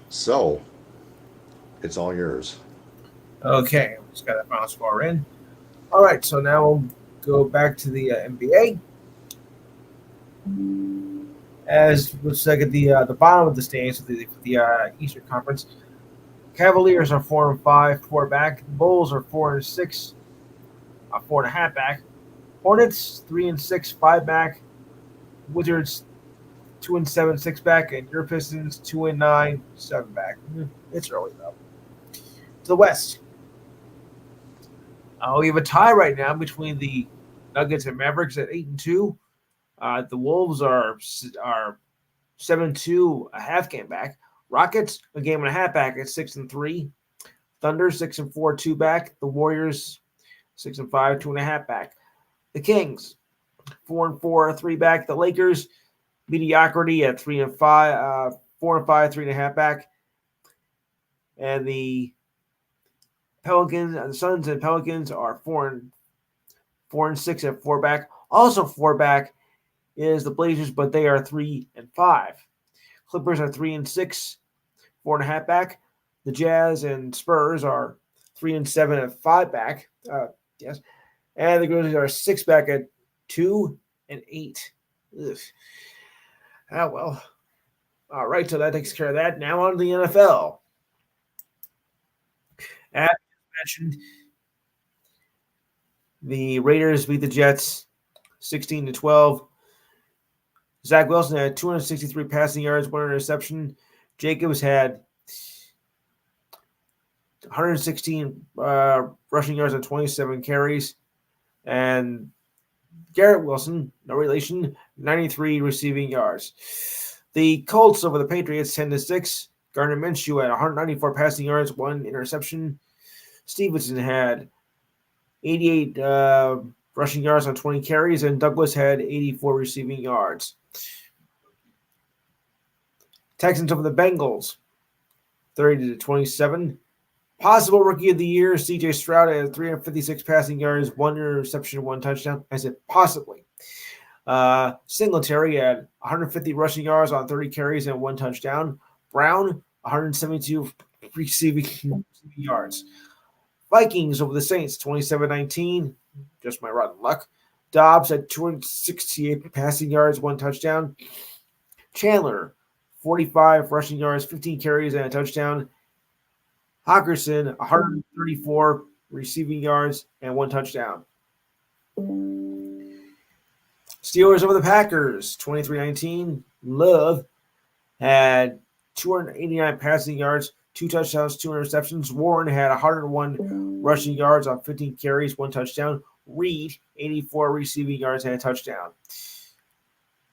So, it's all yours. Okay, just got that final score in. All right, so now we'll go back to the NBA. As let's look at the bottom of the standings for the Eastern Conference. Cavaliers are 4-5, 4 back. Bulls are 4-6, 4.5 back. Hornets 3-6, 5 back. Wizards 2-7, 6 back, and your Pistons 2-9, 7 back. It's early though. To the West, we have a tie right now between the Nuggets and Mavericks at 8-2. The Wolves are 7-2, a half game back. Rockets a game and a half back at 6-3. Thunder 6-4, 2 back. The Warriors 6-5, 2.5 back. The Kings 4-4, 3 back. The Lakers mediocrity at 3-5, 4-5, 3.5 back. And the Pelicans, the Suns and Pelicans are 4-6 at 4 back. Also 4 back is the Blazers, but they are 3-5. Clippers are 3-6, 4.5 back. The Jazz and Spurs are 3-7 at 5 back. Yes, and the Grizzlies are 6 back at 2-8. Ugh. Ah, well. All right, so that takes care of that. Now on to the NFL. As mentioned, the Raiders beat the Jets 16-12. Zach Wilson had 263 passing yards, 1 interception. Jacobs had 116 rushing yards on 27 carries. And Garrett Wilson, no relation, 93 receiving yards. The Colts over the Patriots 10-6. Gardner Minshew had 194 passing yards, 1 interception. Stevenson had 88 rushing yards on 20 carries, and Douglas had 84 receiving yards. Texans over the Bengals 30-27. Possible rookie of the year, C.J. Stroud had 356 passing yards, 1 interception, 1 touchdown. I said possibly. Singletary had 150 rushing yards on 30 carries and 1 touchdown. Brown, 172 receiving yards. Vikings over the Saints, 27-19. Just my rotten luck. Dobbs had 268 passing yards, 1 touchdown. Chandler, 45 rushing yards, 15 carries, and a touchdown. Hockenson, 134 receiving yards and 1 touchdown. Steelers over the Packers, 23-19. Love had 289 passing yards, 2 touchdowns, 2 interceptions. Warren had 101 rushing yards on 15 carries, 1 touchdown. Reed, 84 receiving yards and a touchdown.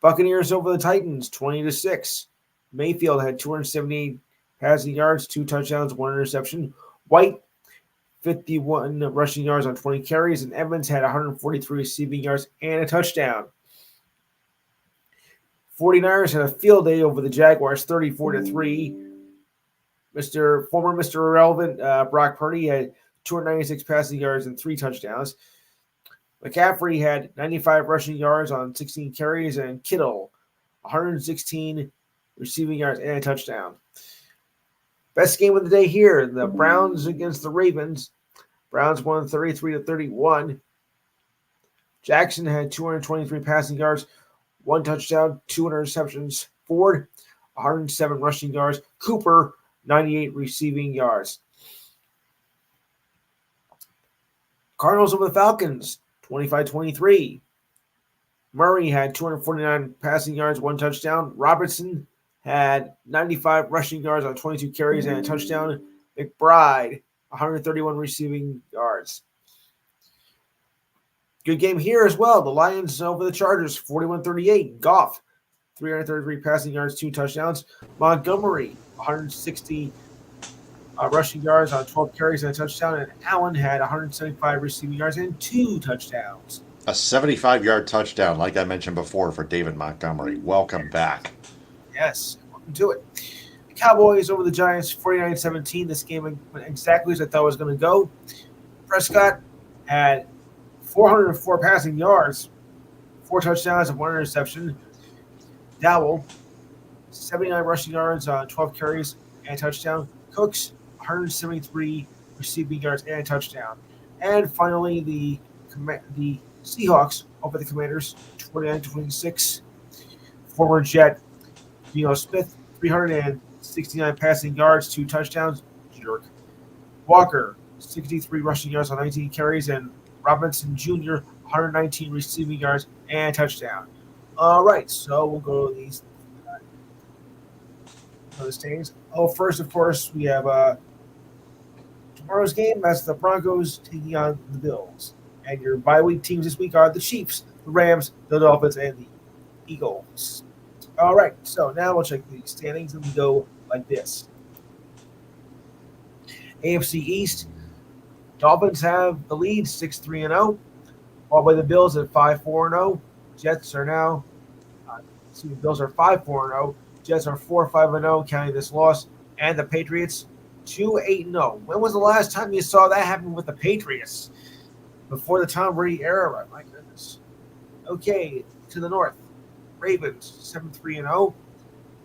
Buccaneers over the Titans, 20-6. Mayfield had 278 passing yards, 2 touchdowns, 1 interception. White, 51 rushing yards on 20 carries, and Evans had 143 receiving yards and a touchdown. 49ers had a field day over the Jaguars, 34-3. Former Mr. Irrelevant, Brock Purdy had 296 passing yards and 3 touchdowns. McCaffrey had 95 rushing yards on 16 carries, and Kittle 116 receiving yards, and a touchdown. Best game of the day here, the Browns against the Ravens. Browns won 33-31. Jackson had 223 passing yards, 1 touchdown, 2 interceptions. Ford, 107 rushing yards. Cooper, 98 receiving yards. Cardinals over the Falcons, 25-23. Murray had 249 passing yards, 1 touchdown. Robertson had 95 rushing yards on 22 carries and a touchdown. McBride, 131 receiving yards. Good game here as well. The Lions over the Chargers, 41-38. Goff, 333 passing yards, 2 touchdowns. Montgomery, 160 rushing yards on 12 carries and a touchdown. And Allen had 175 receiving yards and 2 touchdowns. A 75-yard touchdown, like I mentioned before, for David Montgomery. Welcome back. Yes, welcome to it. The Cowboys over the Giants, 49-17. This game went exactly as I thought it was going to go. Prescott had 404 passing yards, 4 touchdowns and 1 interception. Dowell, 79 rushing yards on 12 carries and a touchdown. Cooks, 173 receiving yards and a touchdown. And finally, the Seahawks over the Commanders, 29-26. Former Jet Geno Smith, 369 passing yards, 2 touchdowns. Jerk. Walker, 63 rushing yards on 19 carries, and Robinson Jr., 119 receiving yards and a touchdown. All right, so we'll go to these standings. First, of course, we have tomorrow's game. That's the Broncos taking on the Bills. And your bye week teams this week are the Chiefs, the Rams, the Dolphins, and the Eagles. All right, so now we'll check the standings, and we go like this. AFC East, Dolphins have the lead, 6-3-0, followed by the Bills at 5-4-0. Jets are now, Bills are 5-4-0. Jets are 4-5-0, counting this loss, and the Patriots 2-8-0. When was the last time you saw that happen with the Patriots? Before the Tom Brady era, my goodness. Okay, to the north, Ravens 7-3-0.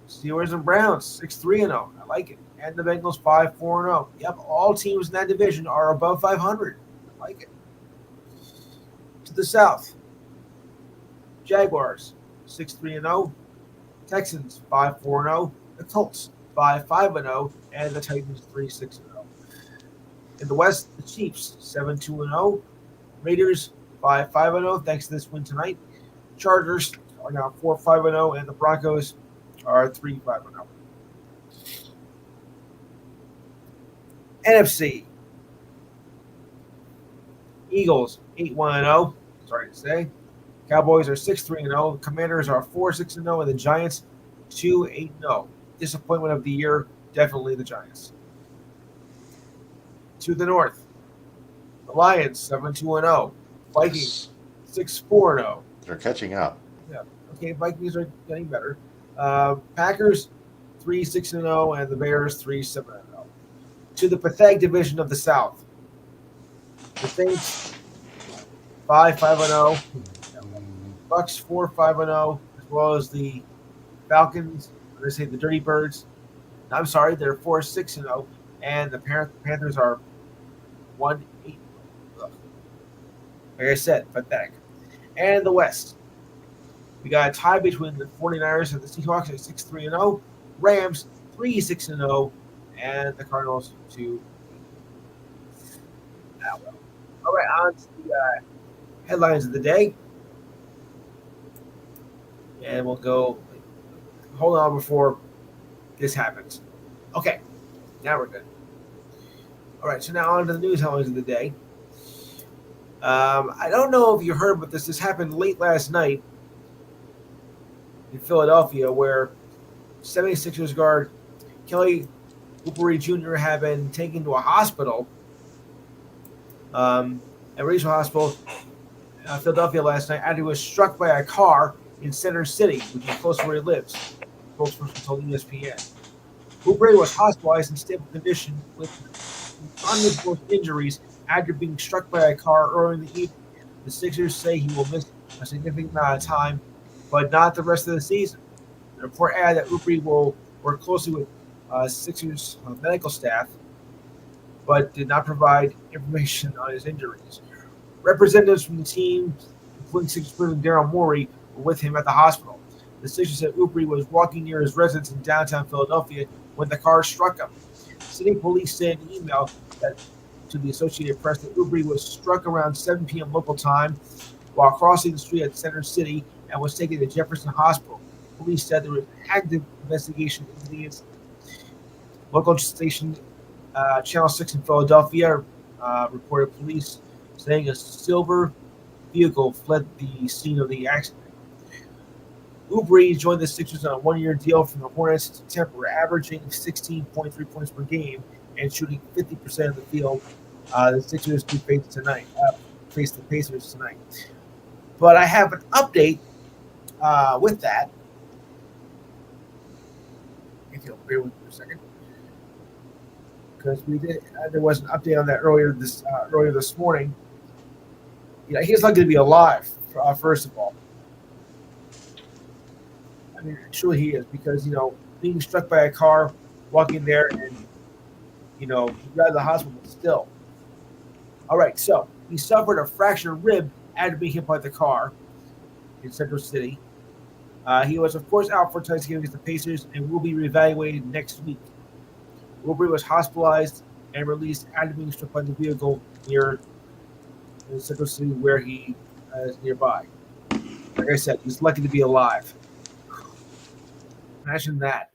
Steelers and Browns 6-3-0. I like it. And the Bengals 5-4-0. Yep, all teams in that division are above 500. I like it. To the south, Jaguars 6-3-0. Texans 5-4-0. The Colts 5-5-0, and the Titans 3-6-0. In the West, the Chiefs 7-2-0. Raiders 5-5-0 thanks to this win tonight. Chargers are now 4-5-0, and the Broncos are 3-5-0. NFC. Eagles 8-1-0. Sorry to say. Cowboys are 6-3-0. Commanders are 4-6-0, and the Giants 2-8-0. Disappointment of the year, definitely the Giants. To the north, the Lions 7-2-0. Vikings 6-4-0. They're catching up. Yeah. Okay, Vikings are getting better. Packers 3-6-0, and the Bears 3-7-0. To the pathetic division of the South, the Saints 5-5-0. Bucks 4-5-0, as well as the Falcons. They say the Dirty Birds. I'm sorry, they're 4-6-0, and the Panthers are 1-8. Like I said, pathetic. And the West, we got a tie between the 49ers and the Seahawks at 6-3-0, Rams 3-6-0, and the Cardinals 2. All right, on to the headlines of the day. And we'll go, hold on before this happens. Okay, now we're good. All right, so now on to the news headlines of the day. I don't know if you heard about this. This happened late last night in Philadelphia, where 76ers guard Kelly Oubre Jr. had been taken to a hospital, a regional hospital in Philadelphia last night after he was struck by a car in Center City, which is close to where he lives. Spokesperson told ESPN. Oubre was hospitalized in stable condition with undisclosed injuries after being struck by a car early in the evening. The Sixers say he will miss a significant amount of time, but not the rest of the season. The report added that Ubri will work closely with Sixers medical staff, but did not provide information on his injuries. Representatives from the team, including Sixers president Daryl Morey, were with him at the hospital. The Sixers said Ubri was walking near his residence in downtown Philadelphia when the car struck him. City police said in an email that to the Associated Press that Ubri was struck around 7 p.m. local time while crossing the street at Center City and was taken to Jefferson Hospital. Police said there was an active investigation into the incident. Local station Channel 6 in Philadelphia reported police saying a silver vehicle fled the scene of the accident. Ubri joined the Sixers on a one-year deal from the Hornets in September, averaging 16.3 points per game and shooting 50% of the field. The Sixers do face the Pacers tonight. But I have an update with that. If you'll bear with me for a second, because there was an update on that earlier this morning. He's not going to be alive. First of all, I mean, surely he is, because being struck by a car, walking there, and he'd rather the hospital still. All right, so he suffered a fractured rib after being hit by the car in Central City. He was, of course, out for tonight's game against the Pacers and will be reevaluated next week. Ubri was hospitalized and released after being struck by the vehicle near Central City, where he is nearby. Like I said, he's lucky to be alive. Imagine that.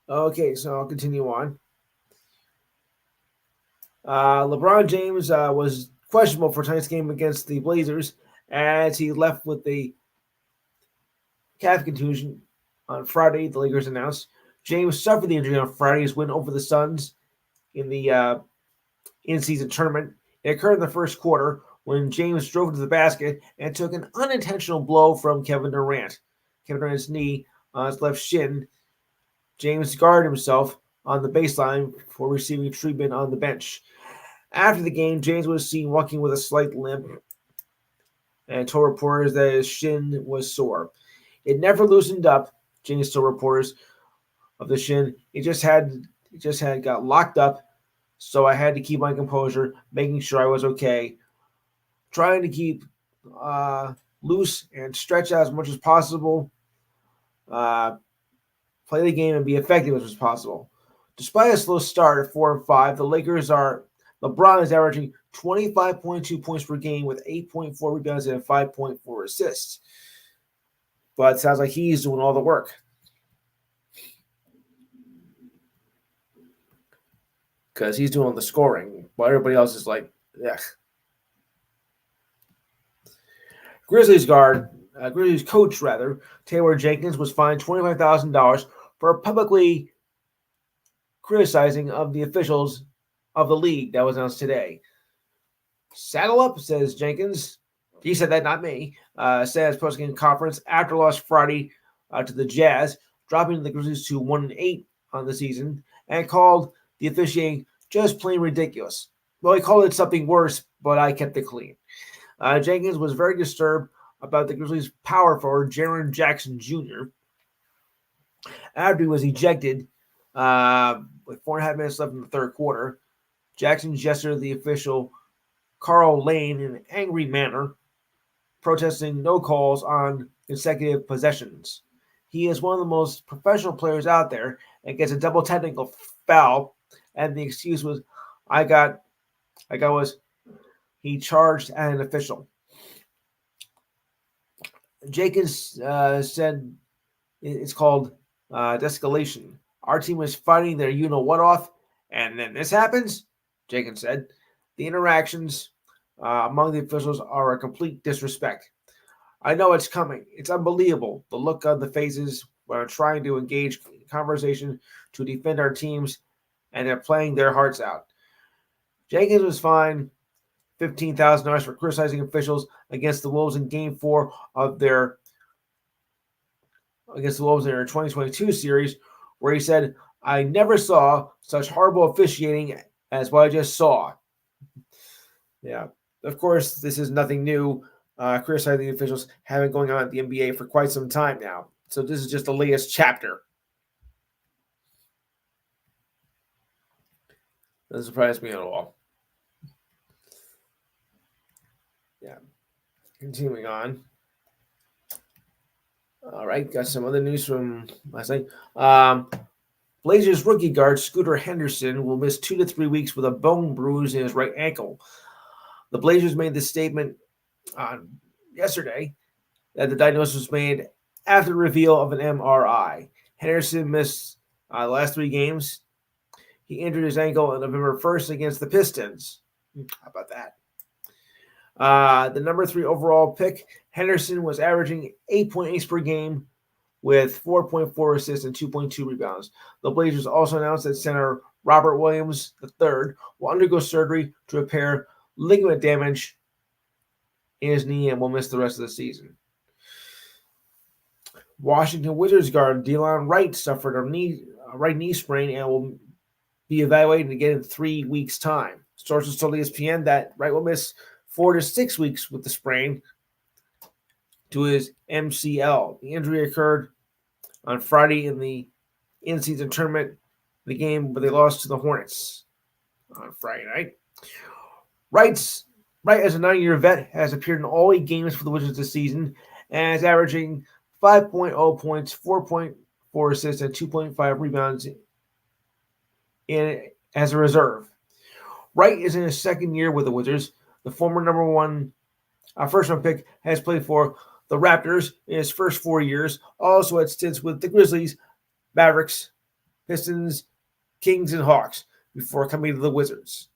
Okay, so I'll continue on. LeBron James was questionable for tonight's game against the Blazers as he left with a calf contusion on Friday, the Lakers announced. James suffered the injury on Friday's win over the Suns in the in-season tournament. It occurred in the first quarter when James drove into the basket and took an unintentional blow from Kevin Durant. Kevin Durant's knee on his left shin. James guarded himself on the baseline for receiving treatment on the bench. After the game, James was seen walking with a slight limp and told reporters that his shin was sore. It never loosened up, James told reporters of the shin. It just had got locked up, so I had to keep my composure, making sure I was okay, trying to keep loose and stretch out as much as possible, play the game and be effective as possible. Despite a slow start at 4-5, LeBron is averaging 25.2 points per game with 8.4 rebounds and 5.4 assists. But it sounds like he's doing all the work. Because he's doing the scoring, while everybody else is like, yeah. Grizzlies coach, Taylor Jenkins, was fined $25,000 for publicly criticizing of the officials of the league. That was announced today. Saddle up, says Jenkins. He said that, not me. Said post-game conference after loss Friday to the Jazz, dropping the Grizzlies to 1-8 on the season, and called the officiating just plain ridiculous. Well, he called it something worse, but I kept it clean. Jenkins was very disturbed about the Grizzlies' power forward, Jaren Jackson Jr. After he was ejected with 4.5 minutes left in the third quarter, Jackson gestured to the official Carl Lane in an angry manner, protesting no calls on consecutive possessions. He is one of the most professional players out there and gets a double technical foul, and the excuse was, he charged at an official. Jenkins said it's called de-escalation. Our team is fighting their you-know-what off, and then this happens, Jenkins said. The interactions among the officials are a complete disrespect. I know it's coming. It's unbelievable. The look on the faces when I'm trying to engage in conversation to defend our teams, and they're playing their hearts out. Jenkins was fined $15,000 for criticizing officials against the Wolves in Game 4 of their 2022 series, where he said, "I never saw such horrible officiating as what I just saw." Yeah, of course, this is nothing new. criticizing the officials have been going on at the NBA for quite some time now. So this is just the latest chapter. Doesn't surprise me at all. Yeah. Continuing on. All right, got some other news from last night. Blazers rookie guard Scooter Henderson will miss 2 to 3 weeks with a bone bruise in his right ankle. The Blazers made this statement yesterday that the diagnosis was made after the reveal of an MRI. Henderson missed the last 3 games. He injured his ankle on November 1st against the Pistons. How about that? The number 3 overall pick, Henderson was averaging 8.8 per game with 4.4 assists and 2.2 rebounds. The Blazers also announced that center Robert Williams III will undergo surgery to repair ligament damage in his knee and will miss the rest of the season. Washington Wizards guard Delon Wright suffered a right knee sprain and will be evaluated again in 3 weeks' time. Sources told ESPN that Wright will miss 4 to 6 weeks with the sprain to his MCL. The injury occurred on Friday in the in-season tournament, the game where they lost to the Hornets on Friday night. Wright, as a 9-year vet, has appeared in all 8 games for the Wizards this season and is averaging 5.0 points, 4.4 assists, and 2.5 rebounds as a reserve. Wright is in his 2nd year with the Wizards. The former number 1 first-round pick has played for the Raptors in his first 4 years, also had stints with the Grizzlies, Mavericks, Pistons, Kings, and Hawks before coming to the Wizards.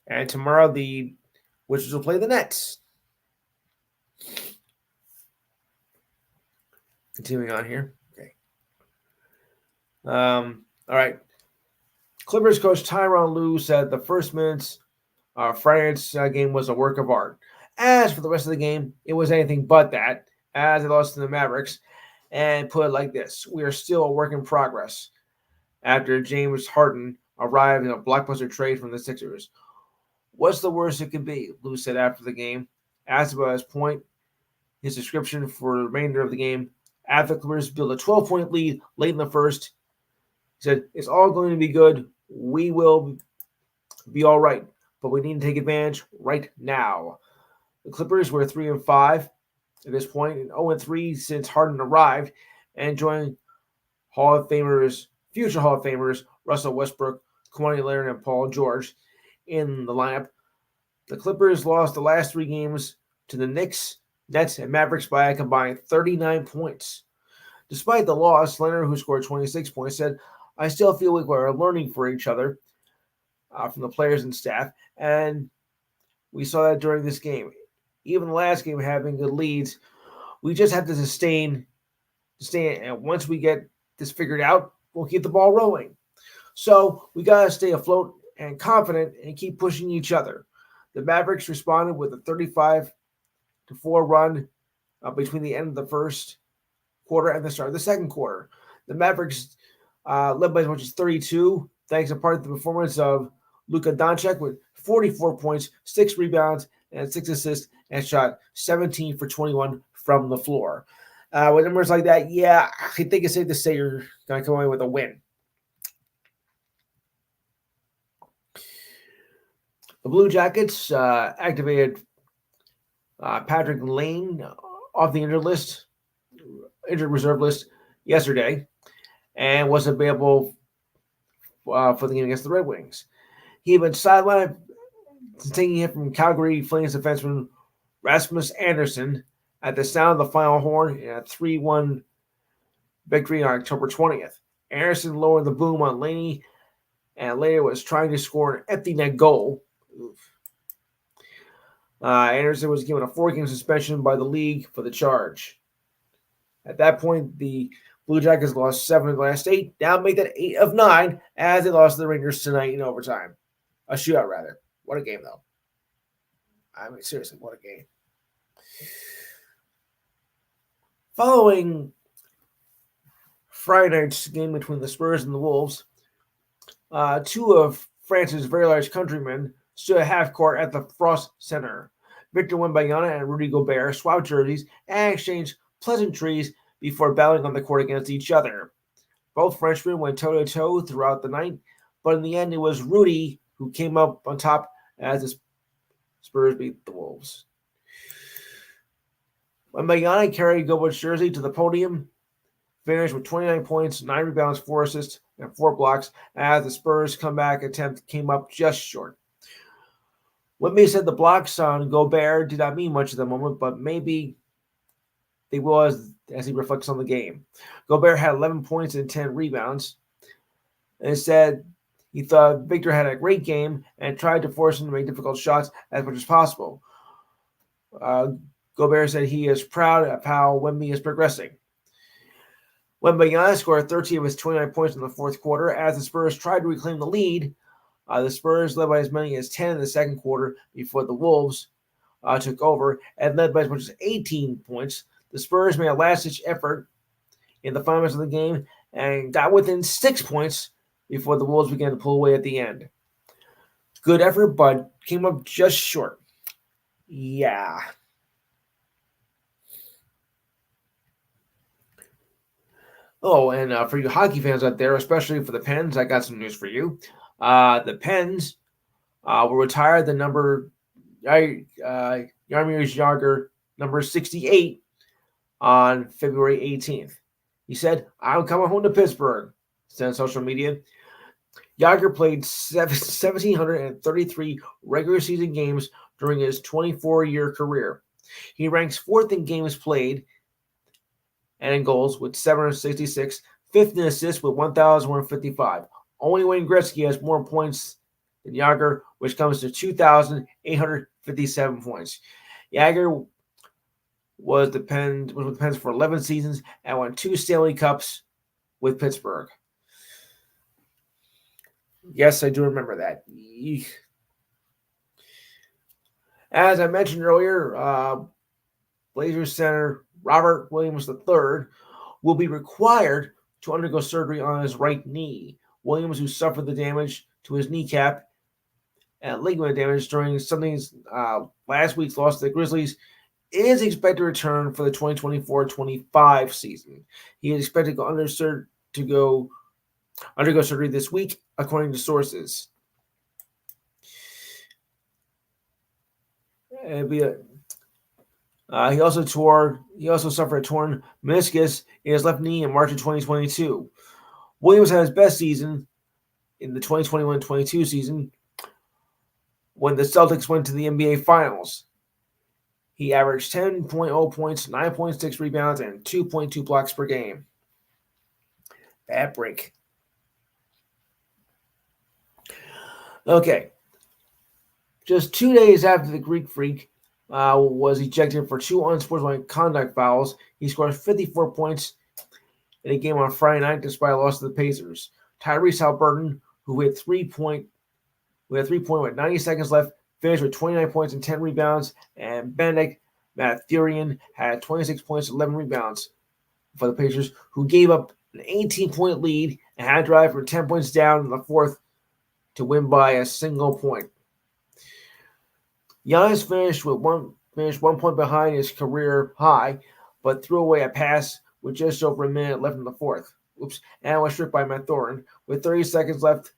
And tomorrow the Wizards will play the Nets. Continuing on here. Okay. All right. Clippers coach Tyronn Lue said the first minutes Friday's game was a work of art. As for the rest of the game, it was anything but that, as they lost to the Mavericks, and put it like this: we are still a work in progress. After James Harden arrived in a blockbuster trade from the Sixers. What's the worst it could be? Lue said after the game. Asked about his description for the remainder of the game. After the Clippers built a 12-point lead late in the first, he said, it's all going to be good. We will be all right, but we need to take advantage right now. The Clippers were 3-5 at this point, and 0-3 since Harden arrived, and joined future Hall of Famers Russell Westbrook, Kawhi Leonard, and Paul George in the lineup. The Clippers lost the last 3 games to the Knicks, Nets, and Mavericks by a combined 39 points. Despite the loss, Leonard, who scored 26 points, said, I still feel like we're learning for each other from the players and staff, and we saw that during this game. Even the last game having good leads, we just have to sustain, and once we get this figured out, we'll keep the ball rolling. So we got to stay afloat and confident and keep pushing each other. The Mavericks responded with a 35-4 run between the end of the first quarter and the start of the second quarter. The Mavericks led by as much as 32, thanks in part to the performance of Luka Doncic with 44 points, 6 rebounds, and 6 assists, and shot 17 for 21 from the floor. With numbers like that, yeah, I think it's safe to say you're going to come away with a win. The Blue Jackets activated Patrick Lane off the injured reserve list yesterday, and was available for the game against the Red Wings. He had been sidelined, taking hit from Calgary Flames defenseman Rasmus Anderson at the sound of the final horn in a 3-1 victory on October 20th. Anderson lowered the boom on Laney, and later was trying to score an empty net goal. Anderson was given a 4-game suspension by the league for the charge. At that point, the Blue Jackets lost 7 of the last 8. Now make that 8 of 9 as they lost to the Rangers tonight in overtime. A shootout, rather. What a game, though. I mean, seriously, what a game. Following Friday night's game between the Spurs and the Wolves, 2 of France's very large countrymen stood at half court at the Frost Center. Victor Wembanyama and Rudy Gobert swapped jerseys and exchanged pleasantries before battling on the court against each other. Both Frenchmen went toe-to-toe throughout the night, but in the end, it was Rudy who came up on top as the Spurs beat the Wolves. Wembanyama carried Gobert's jersey to the podium, finished with 29 points, 9 rebounds, 4 assists, and 4 blocks as the Spurs' comeback attempt came up just short. Wemby said the blocks on Gobert did not mean much at the moment, but maybe they will as he reflects on the game. Gobert had 11 points and 10 rebounds, and said he thought Victor had a great game and tried to force him to make difficult shots as much as possible. Gobert said he is proud of how Wemby is progressing. Wembanyama scored 13 of his 29 points in the fourth quarter as the Spurs tried to reclaim the lead. The Spurs led by as many as 10 in the second quarter before the Wolves took over and led by as much as 18 points. The Spurs made a last-ditch effort in the final minutes of the game and got within 6 points before the Wolves began to pull away at the end. Good effort, but came up just short. Yeah. Oh, and for you hockey fans out there, especially for the Pens, I got some news for you. The Pens will retire the number Jaromir Jagr, number 68, on February 18th. He said, "I'm coming home to Pittsburgh," said on social media. Jagr played 1,733 regular season games during his 24-year career. He ranks fourth in games played and in goals with 766, fifth in assists with 1,155. Only Wayne Gretzky has more points than Jagr, which comes to 2,857 points. Jagr was with the Pens for 11 seasons and won 2 Stanley Cups with Pittsburgh. Yes, I do remember that. As I mentioned earlier, Blazers center Robert Williams III will be required to undergo surgery on his right knee. Williams, who suffered the damage to his kneecap and ligament damage during Sunday's last week's loss to the Grizzlies, is expected to return for the 2024-25 season. He is expected to undergo surgery this week, according to sources. He also suffered a torn meniscus in his left knee in March of 2022. Williams had his best season in the 2021-22 season when the Celtics went to the NBA Finals. He averaged 10.0 points, 9.6 rebounds, and 2.2 blocks per game. Bad break. Okay. Just 2 days after the Greek Freak was ejected for 2 unsportsmanlike conduct fouls, he scored 54 points in a game on Friday night despite a loss to the Pacers. Tyrese Haliburton, who had 3 point with 90 seconds left, finished with 29 points and 10 rebounds, and Benedict Mathurin had 26 points and 11 rebounds for the Pacers, who gave up an 18-point lead and had to drive from 10 points down in the fourth to win by a single point. Giannis finished 1 point behind his career high, but threw away a pass with just over a minute left in the fourth. And was stripped by Mathurin with 30 seconds left.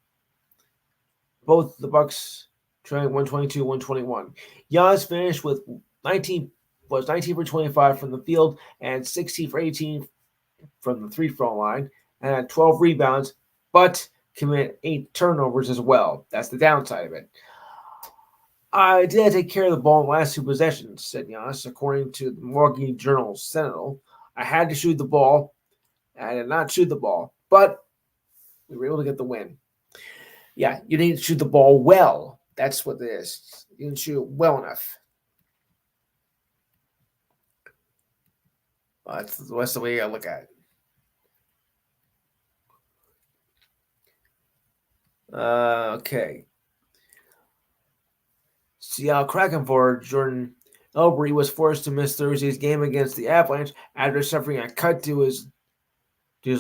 Both the Bucks trailing 122-121. Giannis finished with 19 for 25 from the field and 16 for 18 from the three-throw line, and had 12 rebounds, but committed 8 turnovers as well. That's the downside of it. "I did take care of the ball in the last 2 possessions," said Giannis, according to the Milwaukee Journal-Sentinel. "I had to shoot the ball. I did not shoot the ball, but we were able to get the win." Yeah, you need to shoot the ball well. That's what it is. You didn't shoot it well enough. That's the way I look at it. Okay. Seattle Kraken forward Jordan Elbury was forced to miss Thursday's game against the Avalanche after suffering a cut to his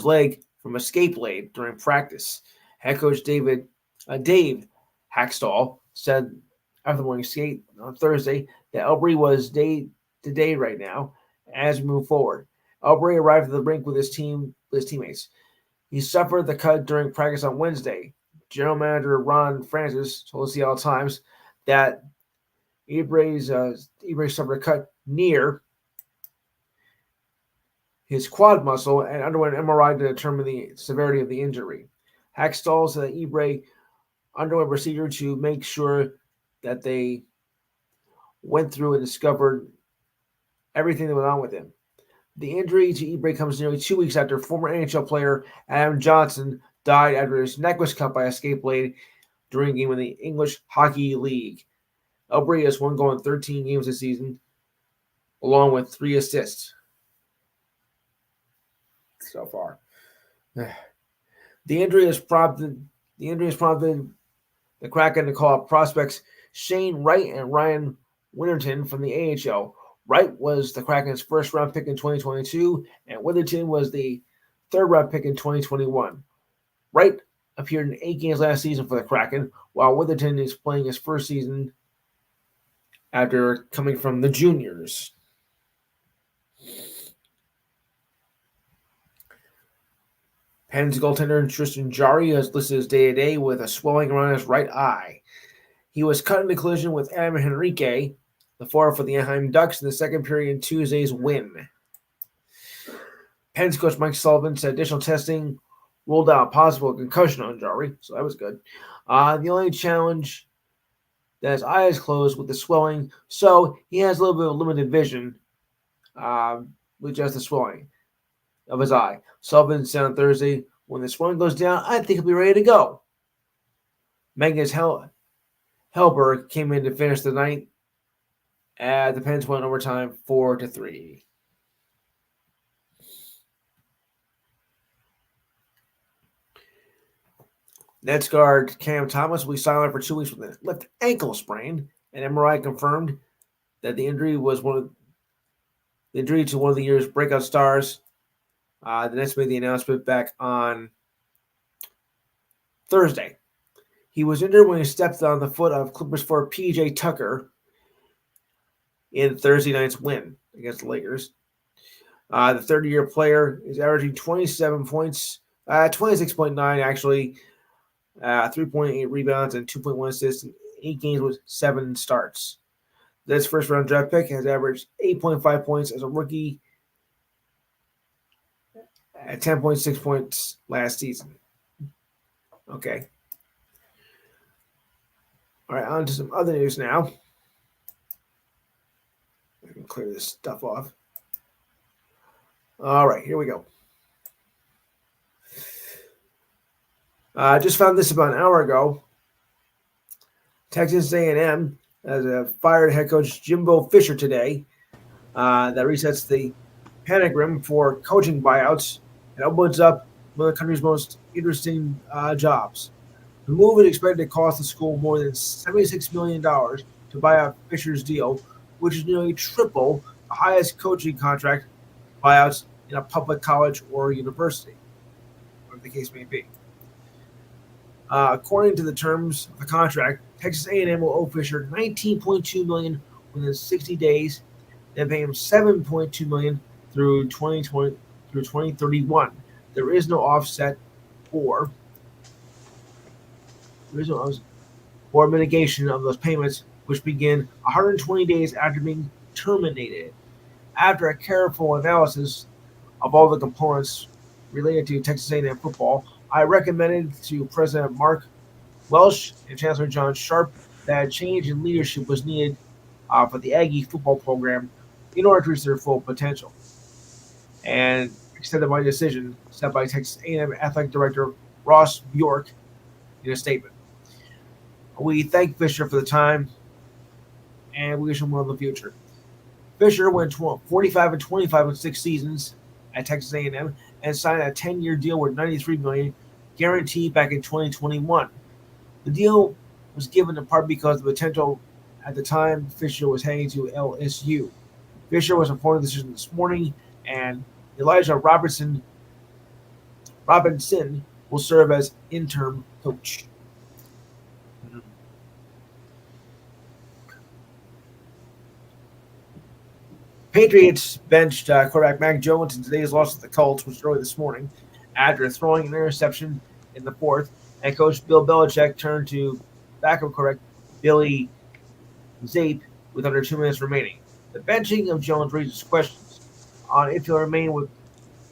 leg from a skate blade during practice. Head coach Dave Hackstall said after the morning skate on Thursday that Elbury was day to day right now as we move forward. Elbury arrived at the rink with his teammates. He suffered the cut during practice on Wednesday. General Manager Ron Francis told the Seattle Times that Ebrey suffered a cut near his quad muscle and underwent an MRI to determine the severity of the injury. Hackstall said that Ebrey underwent a procedure to make sure that they went through and discovered everything that went on with him. The injury to Ebrey comes nearly 2 weeks after former NHL player Adam Johnson died after his neck was cut by a skate blade during a game in the English Hockey League. Elbury has one goal in 13 games this season, along with 3 assists so far. The injury has prompted the Kraken to call up prospects Shane Wright and Ryan Winterton from the AHL. Wright was the Kraken's first-round pick in 2022, and Winterton was the third-round pick in 2021. Wright appeared in 8 games last season for the Kraken, while Winterton is playing his first season after coming from the juniors. Pens goaltender Tristan Jarry has listed his day-to-day with a swelling around his right eye. He was cut in a collision with Adam Henrique, the forward for the Anaheim Ducks, in the second period in Tuesday's win. Pens coach Mike Sullivan said additional testing ruled out a possible concussion on Jarry, so that was good. The only challenge that his eye is closed with the swelling, so he has a little bit of limited vision with just the swelling of his eye. Sullivan said on Thursday, when the swelling goes down, I think he'll be ready to go. Magnus Hellberg came in to finish the night. The Pens won overtime 4-3. Nets guard Cam Thomas will be silent for 2 weeks with a left ankle sprain. An MRI confirmed that the injury was to one of the year's breakout stars. The Nets made the announcement back on Thursday. He was injured when he stepped on the foot of Clippers forward PJ Tucker in Thursday night's win against the Lakers. The 30-year player is averaging 27 points, 26.9 actually, 3.8 rebounds and 2.1 assists in 8 games with 7 starts. This first-round draft pick has averaged 8.5 points as a rookie at 10.6 points last season. Okay. All right, on to some other news now. I can clear this stuff off. All right, here we go. I just found this about an hour ago. Texas A&M has fired head coach Jimbo Fisher today. That resets the pentagram for coaching buyouts and opens up one of the country's most interesting jobs. The move is expected to cost the school more than $76 million to buy out Fisher's deal, which is nearly triple the highest coaching contract buyouts in a public college or university, whatever the case may be. According to the terms of the contract, Texas A&M will owe Fisher $19.2 million within 60 days, then pay him $7.2 million through 2031. There is no offset or mitigation of those payments, which begin 120 days after being terminated. After a careful analysis of all the components related to Texas A&M football, I recommended to President Mark Welsh and Chancellor John Sharp that a change in leadership was needed for the Aggie football program in order to reach their full potential. And extended my decision set by Texas A&M Athletic Director Ross Bjork in a statement. We thank Fisher for the time, and we wish him well in the future. Fisher went 45-25 in 6 seasons at Texas A&M and signed a 10-year deal worth $93 million, guaranteed back in 2021. The deal was given in part because of the potential at the time Fisher was heading to LSU. Fisher was informed of the decision this morning, and Elijah Robinson will serve as interim coach. Patriots benched quarterback Mac Jones in today's loss to the Colts, which was early this morning, after throwing an interception in the fourth. And Coach Bill Belichick turned to backup quarterback Billy Zape with under 2 minutes remaining. The benching of Jones raises questions on if he'll remain with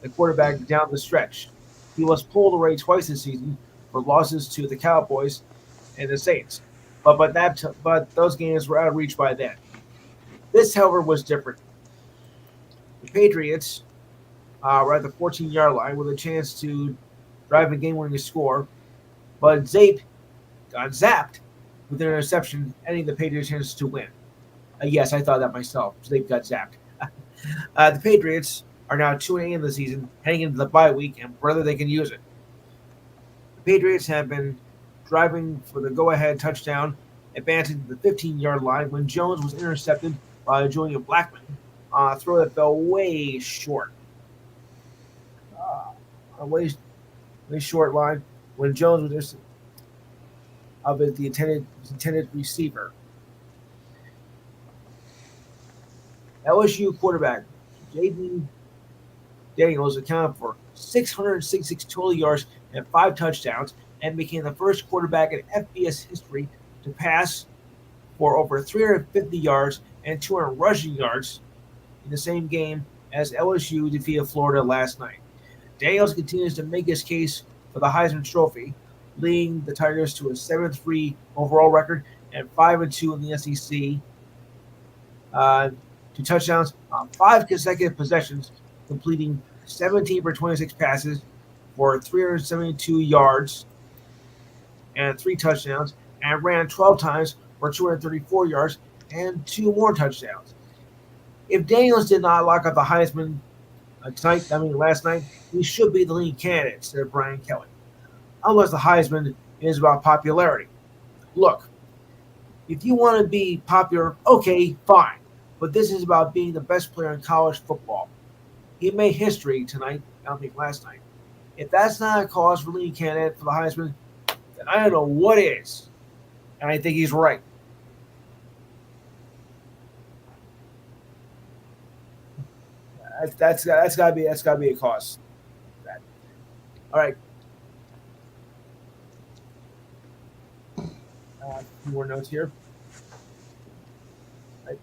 the quarterback down the stretch. He was pulled away twice this season for losses to the Cowboys and the Saints, but those games were out of reach by then. This, however, was different. The Patriots were at the 14-yard line with a chance to drive a game-winning score, but Zape got zapped with an interception, ending the Patriots' chances to win. Yes, I thought that myself. Zape got zapped. The Patriots are now 2-8 in the season, heading into the bye week, and whether they can use it. The Patriots have been driving for the go-ahead touchdown, advancing to the 15-yard line when Jones was intercepted by Julian Blackmon on a throw that fell way short. A way short line when Jones was intercepted of the intended receiver. LSU quarterback Jaden Daniels accounted for 666 total yards and 5 touchdowns and became the first quarterback in FBS history to pass for over 350 yards and 200 rushing yards in the same game as LSU defeated Florida last night. Daniels continues to make his case for the Heisman Trophy, leading the Tigers to a 7-3 overall record and 5-2 in the SEC. 2 touchdowns on 5 consecutive possessions, completing 17 for 26 passes for 372 yards and 3 touchdowns, and ran 12 times for 234 yards and 2 more touchdowns. If Daniels did not lock up the Heisman last night, he should be the lead candidate, said Brian Kelly. Unless the Heisman is about popularity. Look, if you want to be popular, okay, fine. But this is about being the best player in college football. He made history last night. If that's not a cause for leading candidate for the Heisman, then I don't know what is. And I think he's right. That's gotta be a cause. All right. A few more notes here. Right.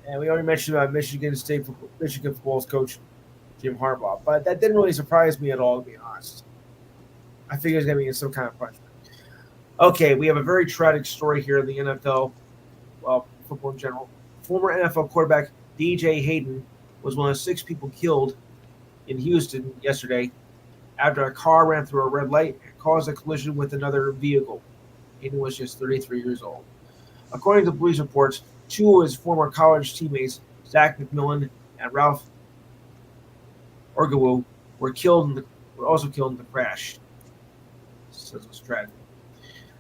And we already mentioned about Michigan football's coach Jim Harbaugh, but that didn't really surprise me at all, to be honest. I figured he was going to be in some kind of punishment. Okay, we have a very tragic story here in the NFL, well, football in general. Former NFL quarterback DJ Hayden was one of 6 people killed in Houston yesterday after a car ran through a red light and caused a collision with another vehicle. Hayden was just 33 years old. According to police reports, 2 of his former college teammates, Zach McMillan and Ralph Orgawu, were also killed in the crash. So it was tragic.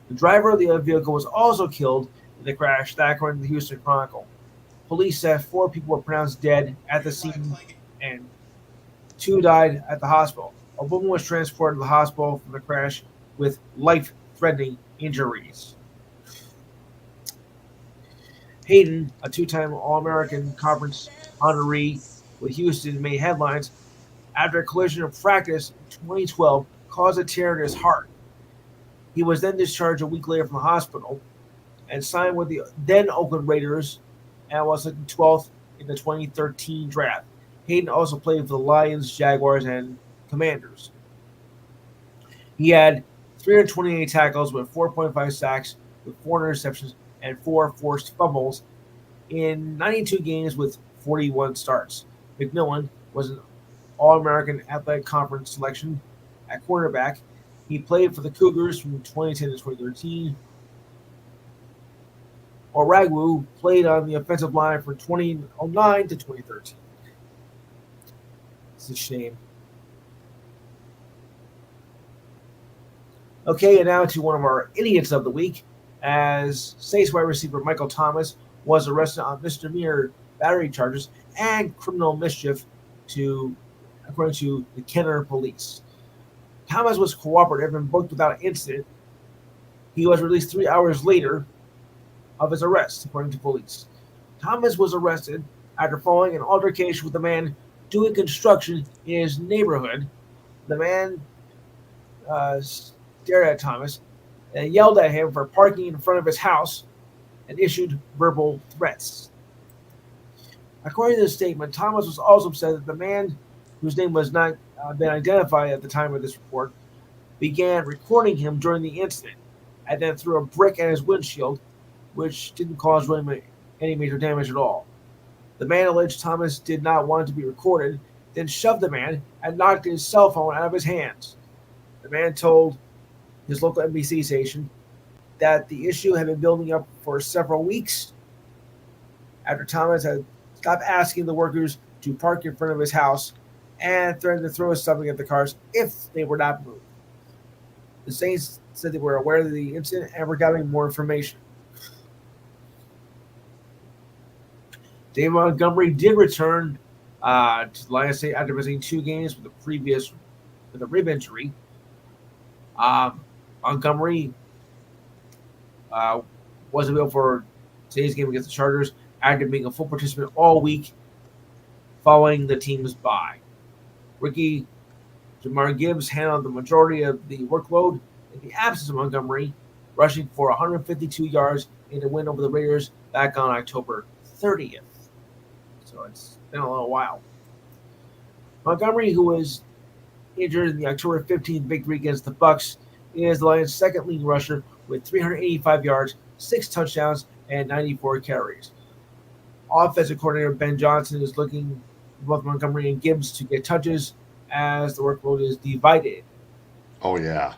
The driver of the other vehicle was also killed in the crash, that according to the Houston Chronicle. Police said 4 people were pronounced dead at the scene and 2 died at the hospital. A woman was transported to the hospital from the crash with life-threatening injuries. Hayden, a 2-time All-American Conference honoree with Houston, made headlines after a collision of practice in 2012 caused a tear in his heart. He was then discharged a week later from the hospital and signed with the then Oakland Raiders and was selected 12th in the 2013 draft. Hayden also played for the Lions, Jaguars, and Commanders. He had 328 tackles with 4.5 sacks, with 4 interceptions, and 4 forced fumbles in 92 games with 41 starts. McMillan was an All-American Athletic Conference selection at quarterback. He played for the Cougars from 2010 to 2013. Oragwu played on the offensive line from 2009 to 2013. It's a shame. Okay, and now to one of our idiots of the week, as Saints wide receiver Michael Thomas was arrested on misdemeanor battery charges and criminal mischief, according to the Kenner police. Thomas was cooperative and booked without incident. He was released 3 hours later of his arrest, according to police. Thomas was arrested After following an altercation with a man doing construction in his neighborhood, the man stared at Thomas and yelled at him for parking in front of his house and issued verbal threats. According to the statement, Thomas was also upset that the man, whose name was not been identified at the time of this report, began recording him during the incident and then threw a brick at his windshield, which didn't cause really any major damage at all. The man alleged Thomas did not want to be recorded, then shoved the man and knocked his cell phone out of his hands. The man told his local NBC station that the issue had been building up for several weeks after Thomas had stopped asking the workers to park in front of his house and threatened to throw something at the cars if they were not moved. The Saints said they were aware of the incident and were gathering more information. David Montgomery did return to the Lions after missing 2 games with a rib injury. Montgomery was available for today's game against the Chargers after being a full participant all week following the team's bye. Rookie Jahmyr Gibbs handled the majority of the workload in the absence of Montgomery, rushing for 152 yards in a win over the Raiders back on October 30th. So it's been a little while. Montgomery, who was injured in the October 15th victory against the Bucs, is the Lions' second leading rusher with 385 yards, 6 touchdowns, and 94 carries. Offensive coordinator Ben Johnson is looking for both Montgomery and Gibbs to get touches as the workload is divided. Oh, yeah.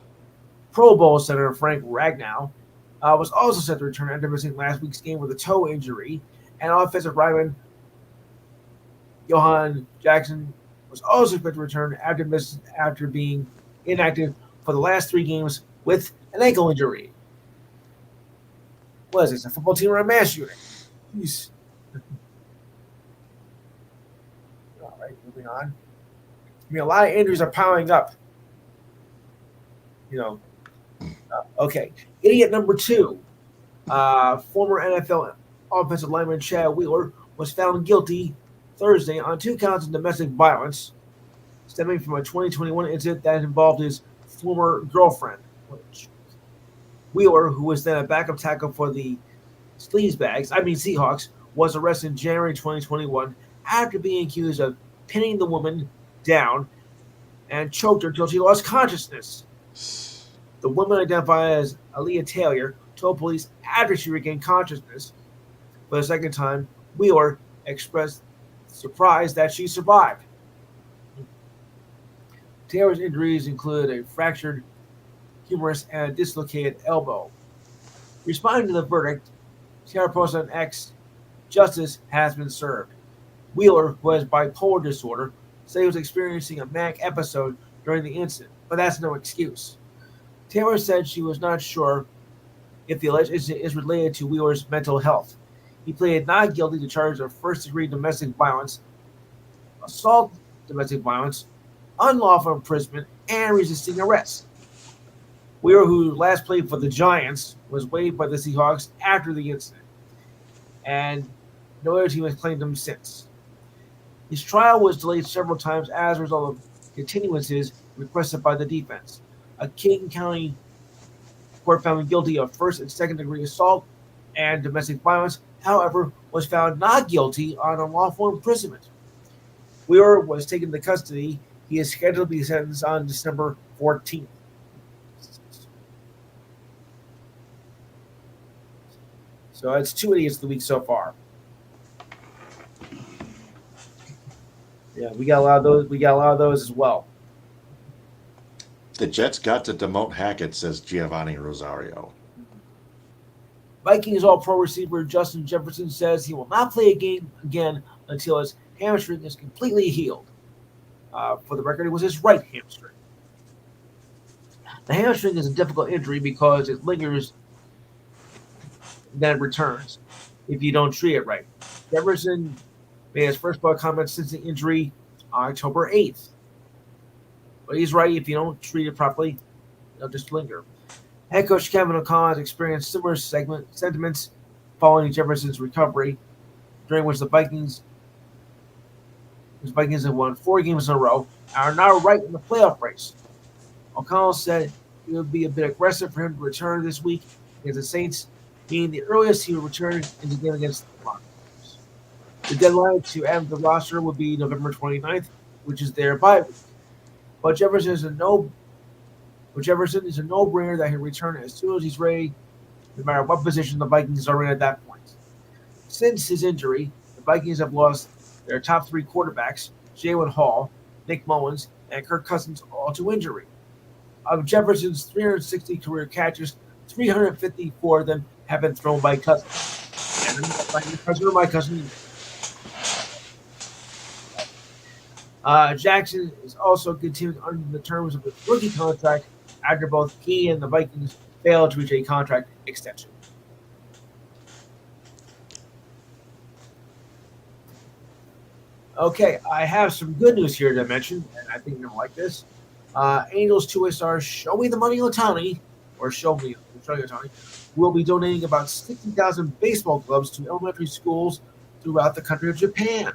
Pro Bowl center Frank Ragnow was also set to return after missing last week's game with a toe injury, and offensive lineman Johan Jackson was also expected to return after being inactive for the last 3 games with an ankle injury. What is this, a football team or a mass shooting? Jeez. All right, moving on. A lot of injuries are piling up. Okay. Idiot number 2. Former NFL offensive lineman Chad Wheeler was found guilty Thursday on 2 counts of domestic violence stemming from a 2021 incident that involved his former girlfriend. Wheeler, who was then a backup tackle for the Seahawks, was arrested in January 2021 after being accused of pinning the woman down and choked her until she lost consciousness. The woman, identified as Aaliyah Taylor, told police after she regained consciousness for the second time. Wheeler expressed surprise that she survived. Taylor's injuries include a fractured humerus and a dislocated elbow. Responding to the verdict, Taylor posted on X, "Justice has been served." Wheeler, who has bipolar disorder, said he was experiencing a manic episode during the incident, but that's no excuse. Taylor said she was not sure if the alleged incident is related to Wheeler's mental health. He pleaded not guilty to charges of first-degree domestic violence, assault domestic violence, unlawful imprisonment, and resisting arrest. Wheeler, who last played for the Giants, was waived by the Seahawks after the incident, and no other team has claimed him since. His trial was delayed several times as a result of continuances requested by the defense. A King County court found him guilty of first and second-degree assault and domestic violence, however, was found not guilty on unlawful imprisonment. Wheeler was taken into custody. He is scheduled to be sentenced on December 14th. So that's 2 idiots of the week so far. Yeah, we got a lot of those. We got a lot of those as well. The Jets got to demote Hackett, says Giovanni Rosario. Vikings All-Pro receiver Justin Jefferson says he will not play a game again until his hamstring is completely healed. For the record, it was his right hamstring. The hamstring is a difficult injury because it lingers, then it returns if you don't treat it right. Jefferson made his first public comment since the injury on October 8th. But he's right, if you don't treat it properly, it'll just linger. Head coach Kevin O'Connell has experienced similar sentiments following Jefferson's recovery, during which the Vikings The Vikings have won 4 games in a row and are now right in the playoff race. O'Connell said it would be a bit aggressive for him to return this week against the Saints, meaning the earliest he would return in the game against the Broncos. The deadline to add to the roster would be November 29th, which is their bye week. But Jefferson is a no-brainer that he'll return as soon as he's ready, no matter what position the Vikings are in at that point. Since his injury, the Vikings have lost their top 3 quarterbacks, Jalen Hall, Nick Mullins, and Kirk Cousins, all to injury. Of Jefferson's 360 career catches, 354 of them have been thrown by Cousins. And my cousin. Jackson is also continuing under the terms of his rookie contract after both he and the Vikings failed to reach a contract extension. Okay, I have some good news here to mention, and I think you're going to like this. Angels two-way star Show Me the Money Ohtani, or Show Me Ohtani, will be donating about 60,000 baseball gloves to elementary schools throughout the country of Japan.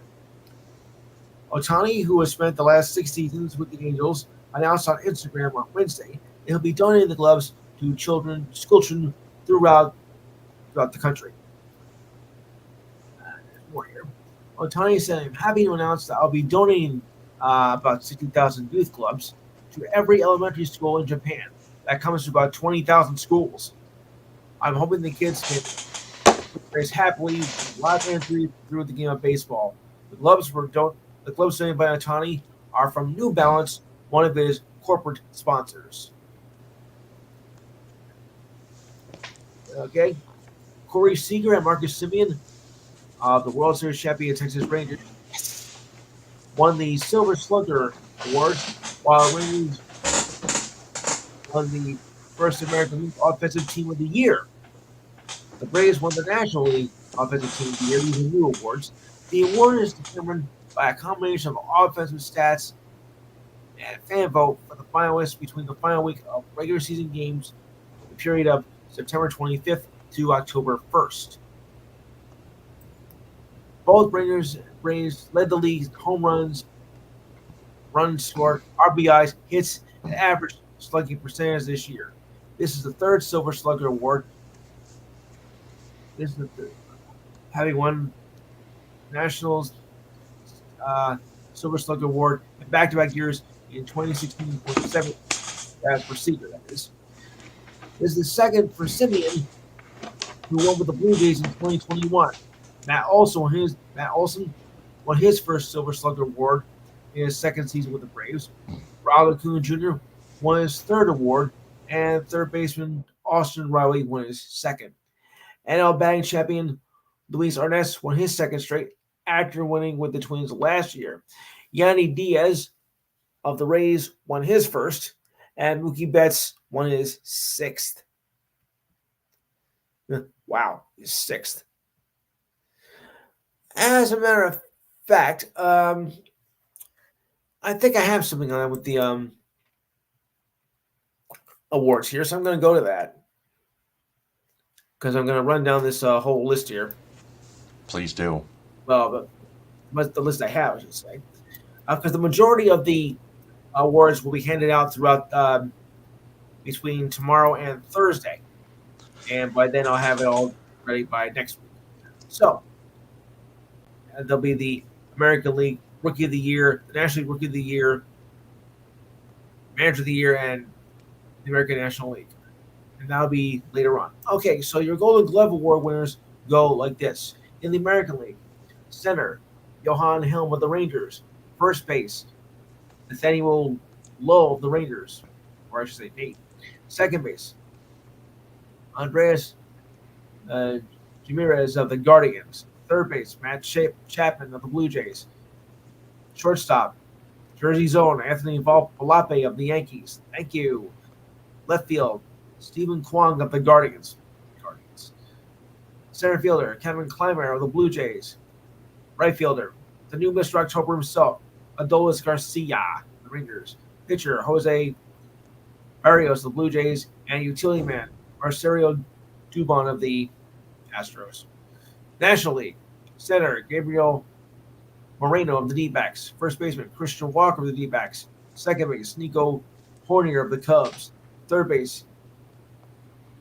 Ohtani, who has spent the last 6 seasons with the Angels, announced on Instagram on Wednesday that he'll be donating the gloves to school children throughout the country. More here. Ohtani said, "I'm happy to announce that I'll be donating about 60,000 youth gloves to every elementary school in Japan. That comes to about 20,000 schools. I'm hoping the kids can race happily, live entry through the game of baseball. The gloves donated by Ohtani are from New Balance, one of his corporate sponsors." Okay. Corey Seager and Marcus Semien, the World Series champion Texas Rangers, won the Silver Slugger Award, while Rangers won the first American League Offensive Team of the Year. The Braves won the National League Offensive Team of the Year. These are new awards. The award is determined by a combination of offensive stats and fan vote for the finalists between the final week of regular season games, the period of September 25th to October 1st. Both Braves led the league home runs scored, RBIs, hits, and average slugging percentage this year. This is the third Silver Slugger Award. This is the third. Having won Nationals Silver Slugger Award in back-to-back years in 2016 and 2017, as for Seager, that is. This is the second for Semien, who won with the Blue Jays in 2021. Matt Olson won his first Silver Slugger Award in his second season with the Braves. Ronald Acuna Jr. won his third award, and third baseman Austin Riley won his second. NL batting champion Luis Arnaz won his second straight after winning with the Twins last year. Yanni Diaz of the Rays won his first, and Mookie Betts won his sixth. Wow, his sixth. As a matter of fact, I think I have something on with the awards here, so I'm going to go to that because I'm going to run down this whole list here. Please do. Well, but the list I have, I should say, because the majority of the awards will be handed out throughout between tomorrow and Thursday, and by then I'll have it all ready by next week. So there'll be the American League Rookie of the Year, the National League Rookie of the Year, Manager of the Year, and the American National League. And that'll be later on. Okay, so your Golden Glove Award winners go like this. In the American League, center, Johan Helm of the Rangers. First base, Nathaniel Lowe of the Rangers, or I should say Nate. Second base, Andreas Ramirez of the Guardians. Third base, Matt Chapman of the Blue Jays. Shortstop, Jersey's own Anthony Volpe of the Yankees. Thank you. Left field, Stephen Kwong of the Guardians. Center fielder, Kevin Kleimer of the Blue Jays. Right fielder, the new Mr. October himself, Adolis Garcia, the Rangers. Pitcher, Jose Barrios, the Blue Jays. And utility man, Marcelo Dubon of the Astros. National League, center, Gabriel Moreno of the D-backs. First baseman, Christian Walker of the D-backs. Second base, Nico Hornier of the Cubs. Third base,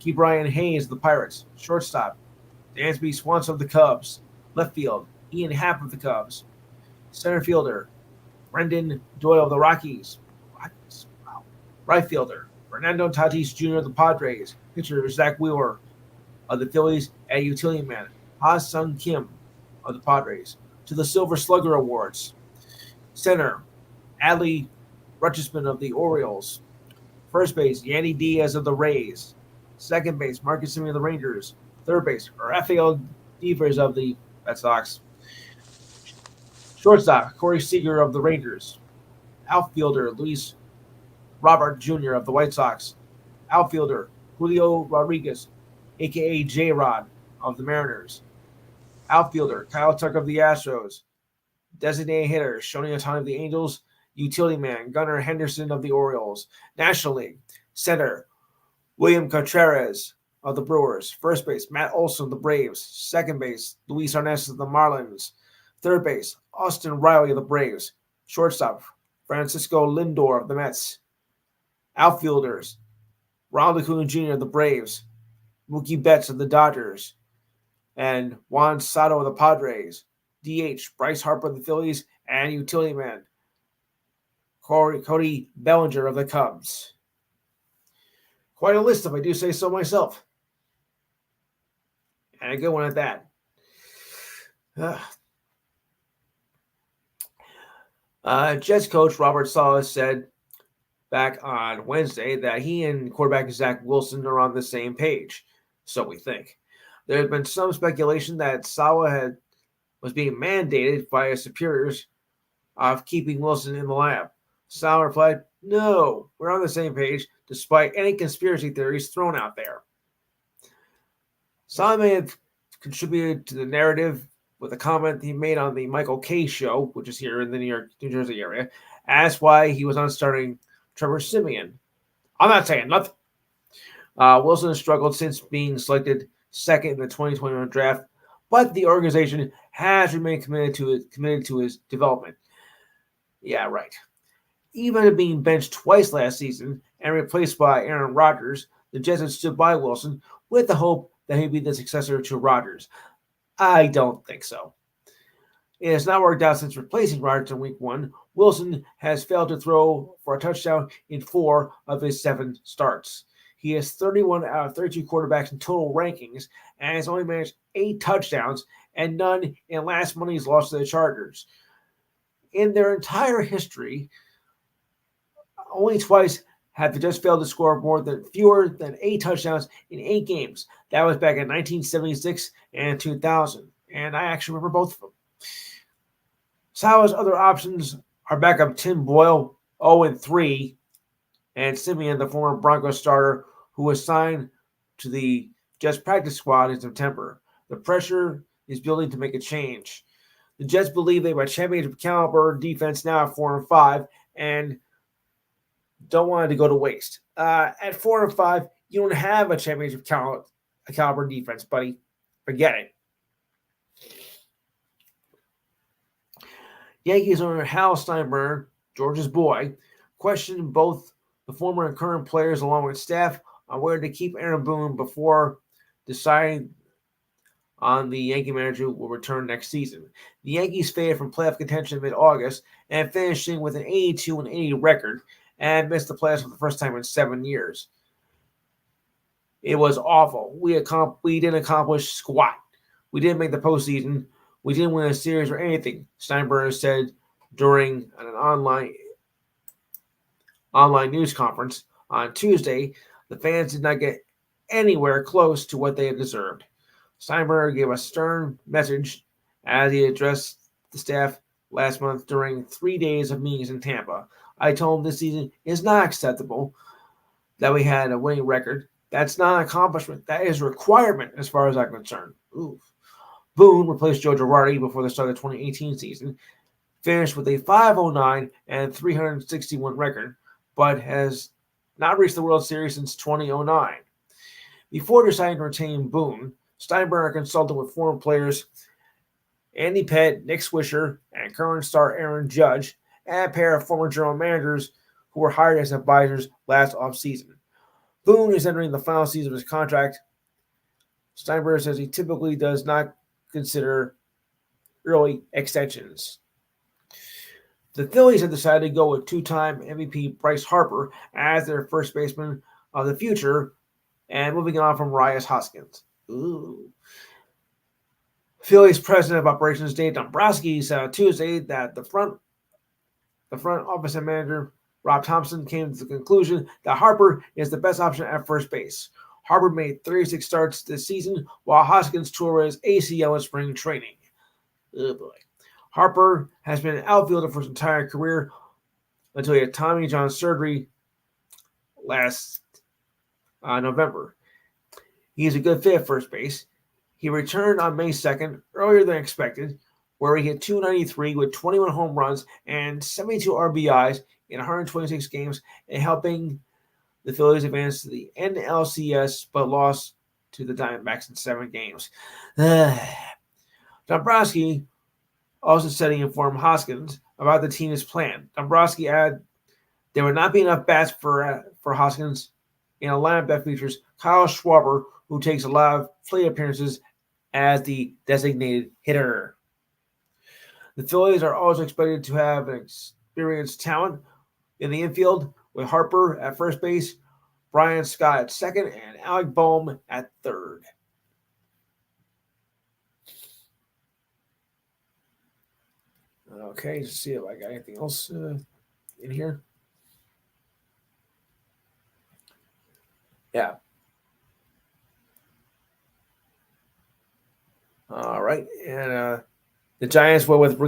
Ke'Bryan Hayes of the Pirates. Shortstop, Dansby Swanson of the Cubs. Left field, Ian Happ of the Cubs. Center fielder, Brendan Doyle of the Rockies. Wow. Right fielder, Fernando Tatis Jr. of the Padres. Pitcher, Zach Wheeler of the Phillies. And utility man, Ha-Sung Kim of the Padres. To the Silver Slugger Awards. Center, Adley Rutschman of the Orioles. First base, Yandy Diaz of the Rays. Second base, Marcus Semien of the Rangers. Third base, Rafael Devers of the Red Sox. Shortstop, Corey Seager of the Rangers. Outfielder, Luis Robert Jr. of the White Sox. Outfielder, Julio Rodriguez, a.k.a. J-Rod of the Mariners. Outfielder, Kyle Tucker of the Astros. Designated hitter, Shohei Ohtani of the Angels. Utility man, Gunnar Henderson of the Orioles. National League. Center, William Contreras of the Brewers. First base, Matt Olson of the Braves. Second base, Luis Arnaz of the Marlins. Third base, Austin Riley of the Braves. Shortstop, Francisco Lindor of the Mets. Outfielders, Ronald Acuna Jr. of the Braves. Mookie Betts of the Dodgers. And Juan Soto of the Padres. DH, Bryce Harper of the Phillies. And utility man, Cody Bellinger of the Cubs. Quite a list, if I do say so myself. And a good one at that. Jets coach Robert Saleh said back on Wednesday that he and quarterback Zach Wilson are on the same page. So we think. There has been some speculation that Saleh was being mandated by his superiors of keeping Wilson in the lab. Saleh replied, "No, we're on the same page, despite any conspiracy theories thrown out there." Saleh may have contributed to the narrative with a comment he made on the Michael Kay show, which is here in the New Jersey area, asked why he was not starting Trevor Siemian. I'm not saying nothing. Wilson has struggled since being selected second in the 2021 draft, but the organization has remained committed to his development. Yeah, right. Even being benched twice last season and replaced by Aaron Rodgers, the Jets had stood by Wilson with the hope that he'd be the successor to Rodgers. I don't think so. It has not worked out since replacing Rodgers in Week 1. Wilson has failed to throw for a touchdown in 4 of his 7 starts. He has 31 out of 32 quarterbacks in total rankings and has only managed 8 touchdowns and none in last Monday's loss to the Chargers. In their entire history, only twice have the Jets failed to score fewer than 8 touchdowns in 8 games. That was back in 1976 and 2000. And I actually remember both of them. Saleh's other options are backup Tim Boyle, 0-3, and Siemian, the former Broncos starter, who was signed to the Jets practice squad in September. The pressure is building to make a change. The Jets believe they have a championship caliber defense now at 4-5 and don't want it to go to waste. At 4-5, you don't have a championship caliber defense, buddy. Forget it. Yankees owner Hal Steinbrenner, George's boy, questioned both the former and current players along with staff on whether to keep Aaron Boone before deciding on the Yankee manager who will return next season. The Yankees faded from playoff contention mid-August and finishing with an 82-80 record and missed the playoffs for the first time in 7 years. It was awful. We didn't accomplish squat. We didn't make the postseason. We didn't win a series or anything, Steinbrenner said during an online news conference on Tuesday. The fans did not get anywhere close to what they had deserved. Steinbrenner gave a stern message as he addressed the staff last month during 3 days of meetings in Tampa. I told him this season is not acceptable that we had a winning record. That's not an accomplishment. That is a requirement as far as I'm concerned. Oof. Boone replaced Joe Girardi before the start of the 2018 season, finished with a 509 and 361 record, but has not reached the World Series since 2009. Before deciding to retain Boone, Steinbrenner consulted with former players Andy Pett, Nick Swisher, and current star Aaron Judge, and a pair of former general managers who were hired as advisors last offseason. Boone is entering the final season of his contract. Steinbrenner says he typically does not consider early extensions. The Phillies have decided to go with two-time MVP Bryce Harper as their first baseman of the future, and moving on from Rhys Hoskins. Ooh. Phillies president of operations Dave Dombrowski said on Tuesday that the front office and manager Rob Thompson came to the conclusion that Harper is the best option at first base. Harper made 36 starts this season, while Hoskins tore his ACL in spring training. Oh boy. Harper has been an outfielder for his entire career until he had Tommy John surgery last November. He is a good fit at first base. He returned on May 2nd, earlier than expected, where he hit .293 with 21 home runs and 72 RBIs in 126 games, and helping the Phillies advance to the NLCS, but lost to the Diamondbacks in 7 games. Dombrowski also said he informed Hoskins about the team's plan. Dombrowski added there would not be enough bats for Hoskins in a lineup that features Kyle Schwarber, who takes a lot of plate appearances as the designated hitter. The Phillies are also expected to have an experienced talent in the infield with Harper at first base, Brian Scott at second, and Alec Boehm at third. Okay, let's see if I got anything else in here. Yeah. All right, and the Giants went with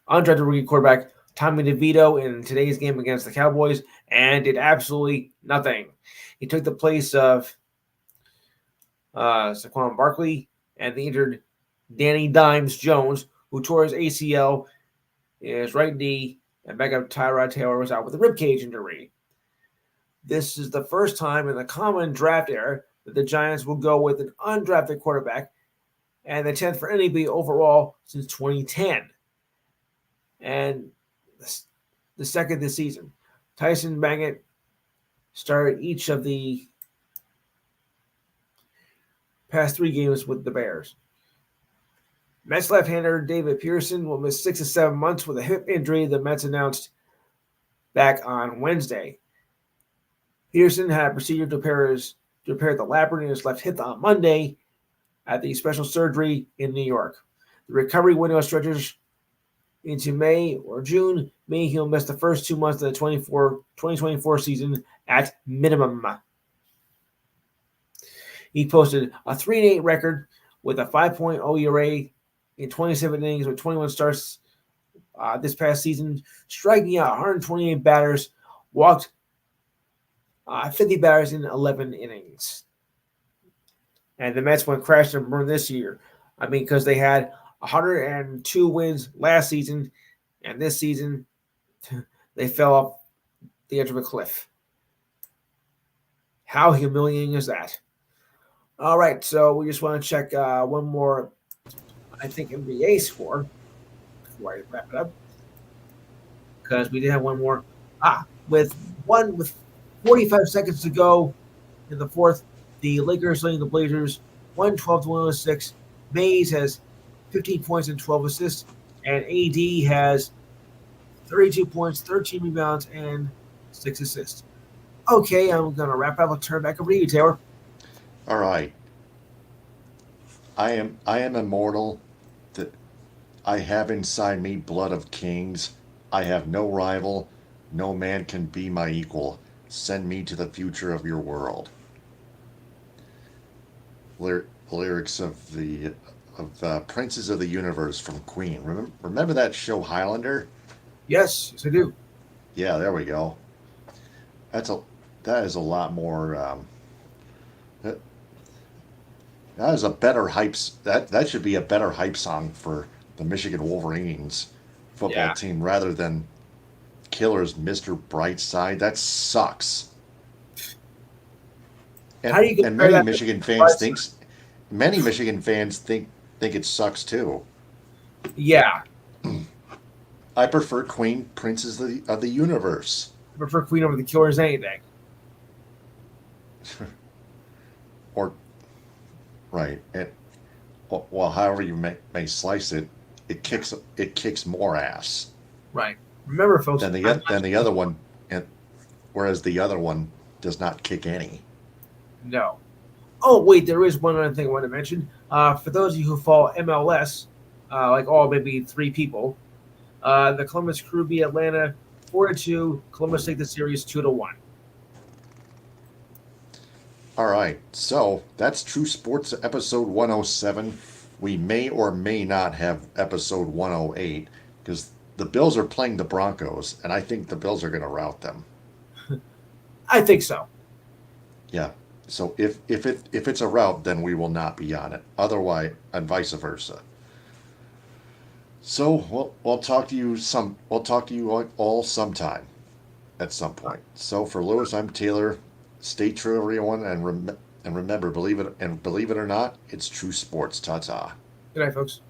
undrafted rookie quarterback Tommy DeVito in today's game against the Cowboys and did absolutely nothing. He took the place of Saquon Barkley and the injured Danny Dimes Jones, who tore his ACL in his right knee, and backup Tyrod Taylor was out with a ribcage injury. This is the first time in the common draft era that the Giants will go with an undrafted quarterback, and the 10th for anybody overall since 2010. And the second this season. Tyson Bagent started each of the past 3 games with the Bears. Mets left-hander David Pearson will miss 6 to 7 months with a hip injury, the Mets announced back on Wednesday. Pearson had a procedure to repair the labrum in his left hip on Monday at the special surgery in New York. The recovery window stretches into May or June, meaning he'll miss the first 2 months of the 2024 season at minimum. He posted a 3-8 record with a 5.0 ERA in 27 innings with 21 starts this past season, striking out 128 batters, walked 50 batters in 11 innings. And the Mets went crash and burn this year. I mean, because they had 102 wins last season, and this season they fell off the edge of a cliff. How humiliating is that? All right, so we just want to check one more, I think, NBA score before I wrap it up, because we did have one more. With 45 seconds to go in the fourth, the Lakers leading the Blazers 112-106. Mays has 15 points and 12 assists, and AD has 32 points, 13 rebounds, and 6 assists. Okay, I'm going to wrap up. I'll turn back over to you, Taylor. All right. I am immortal. I have inside me blood of kings. I have no rival. No man can be my equal. Send me to the future of your world. Lyrics of the Princes of the Universe from Queen. Remember that show Highlander? Yes, I do. Yeah, there we go. That is a lot more. That is a better hype. That should be a better hype song for the Michigan Wolverines football team rather than Killer's Mr. Brightside. That sucks. And many Michigan fans think it sucks too. Yeah, I prefer Queen Princes of the Universe. I prefer Queen over the Killers anything. Or, right. Well, however you may slice it, it kicks more ass Right. Remember, folks, than the other one, and whereas the other one does not kick any. no. Oh, wait, there is one other thing I want to mention. For those of you who follow MLS, like all maybe three people, the Columbus Crew beat Atlanta 4-2. Columbus take the series 2-1. All right, so that's True Sports episode 107. We may or may not have episode 108 because the Bills are playing the Broncos, and I think the Bills are going to rout them. I think so. Yeah. So if it's a rout, then we will not be on it. Otherwise, and vice versa. So we'll talk to you all sometime at some point. So for Lewis, I'm Taylor. Stay true, everyone, and remember, believe it or not, it's true sports. Ta ta. Good night, folks.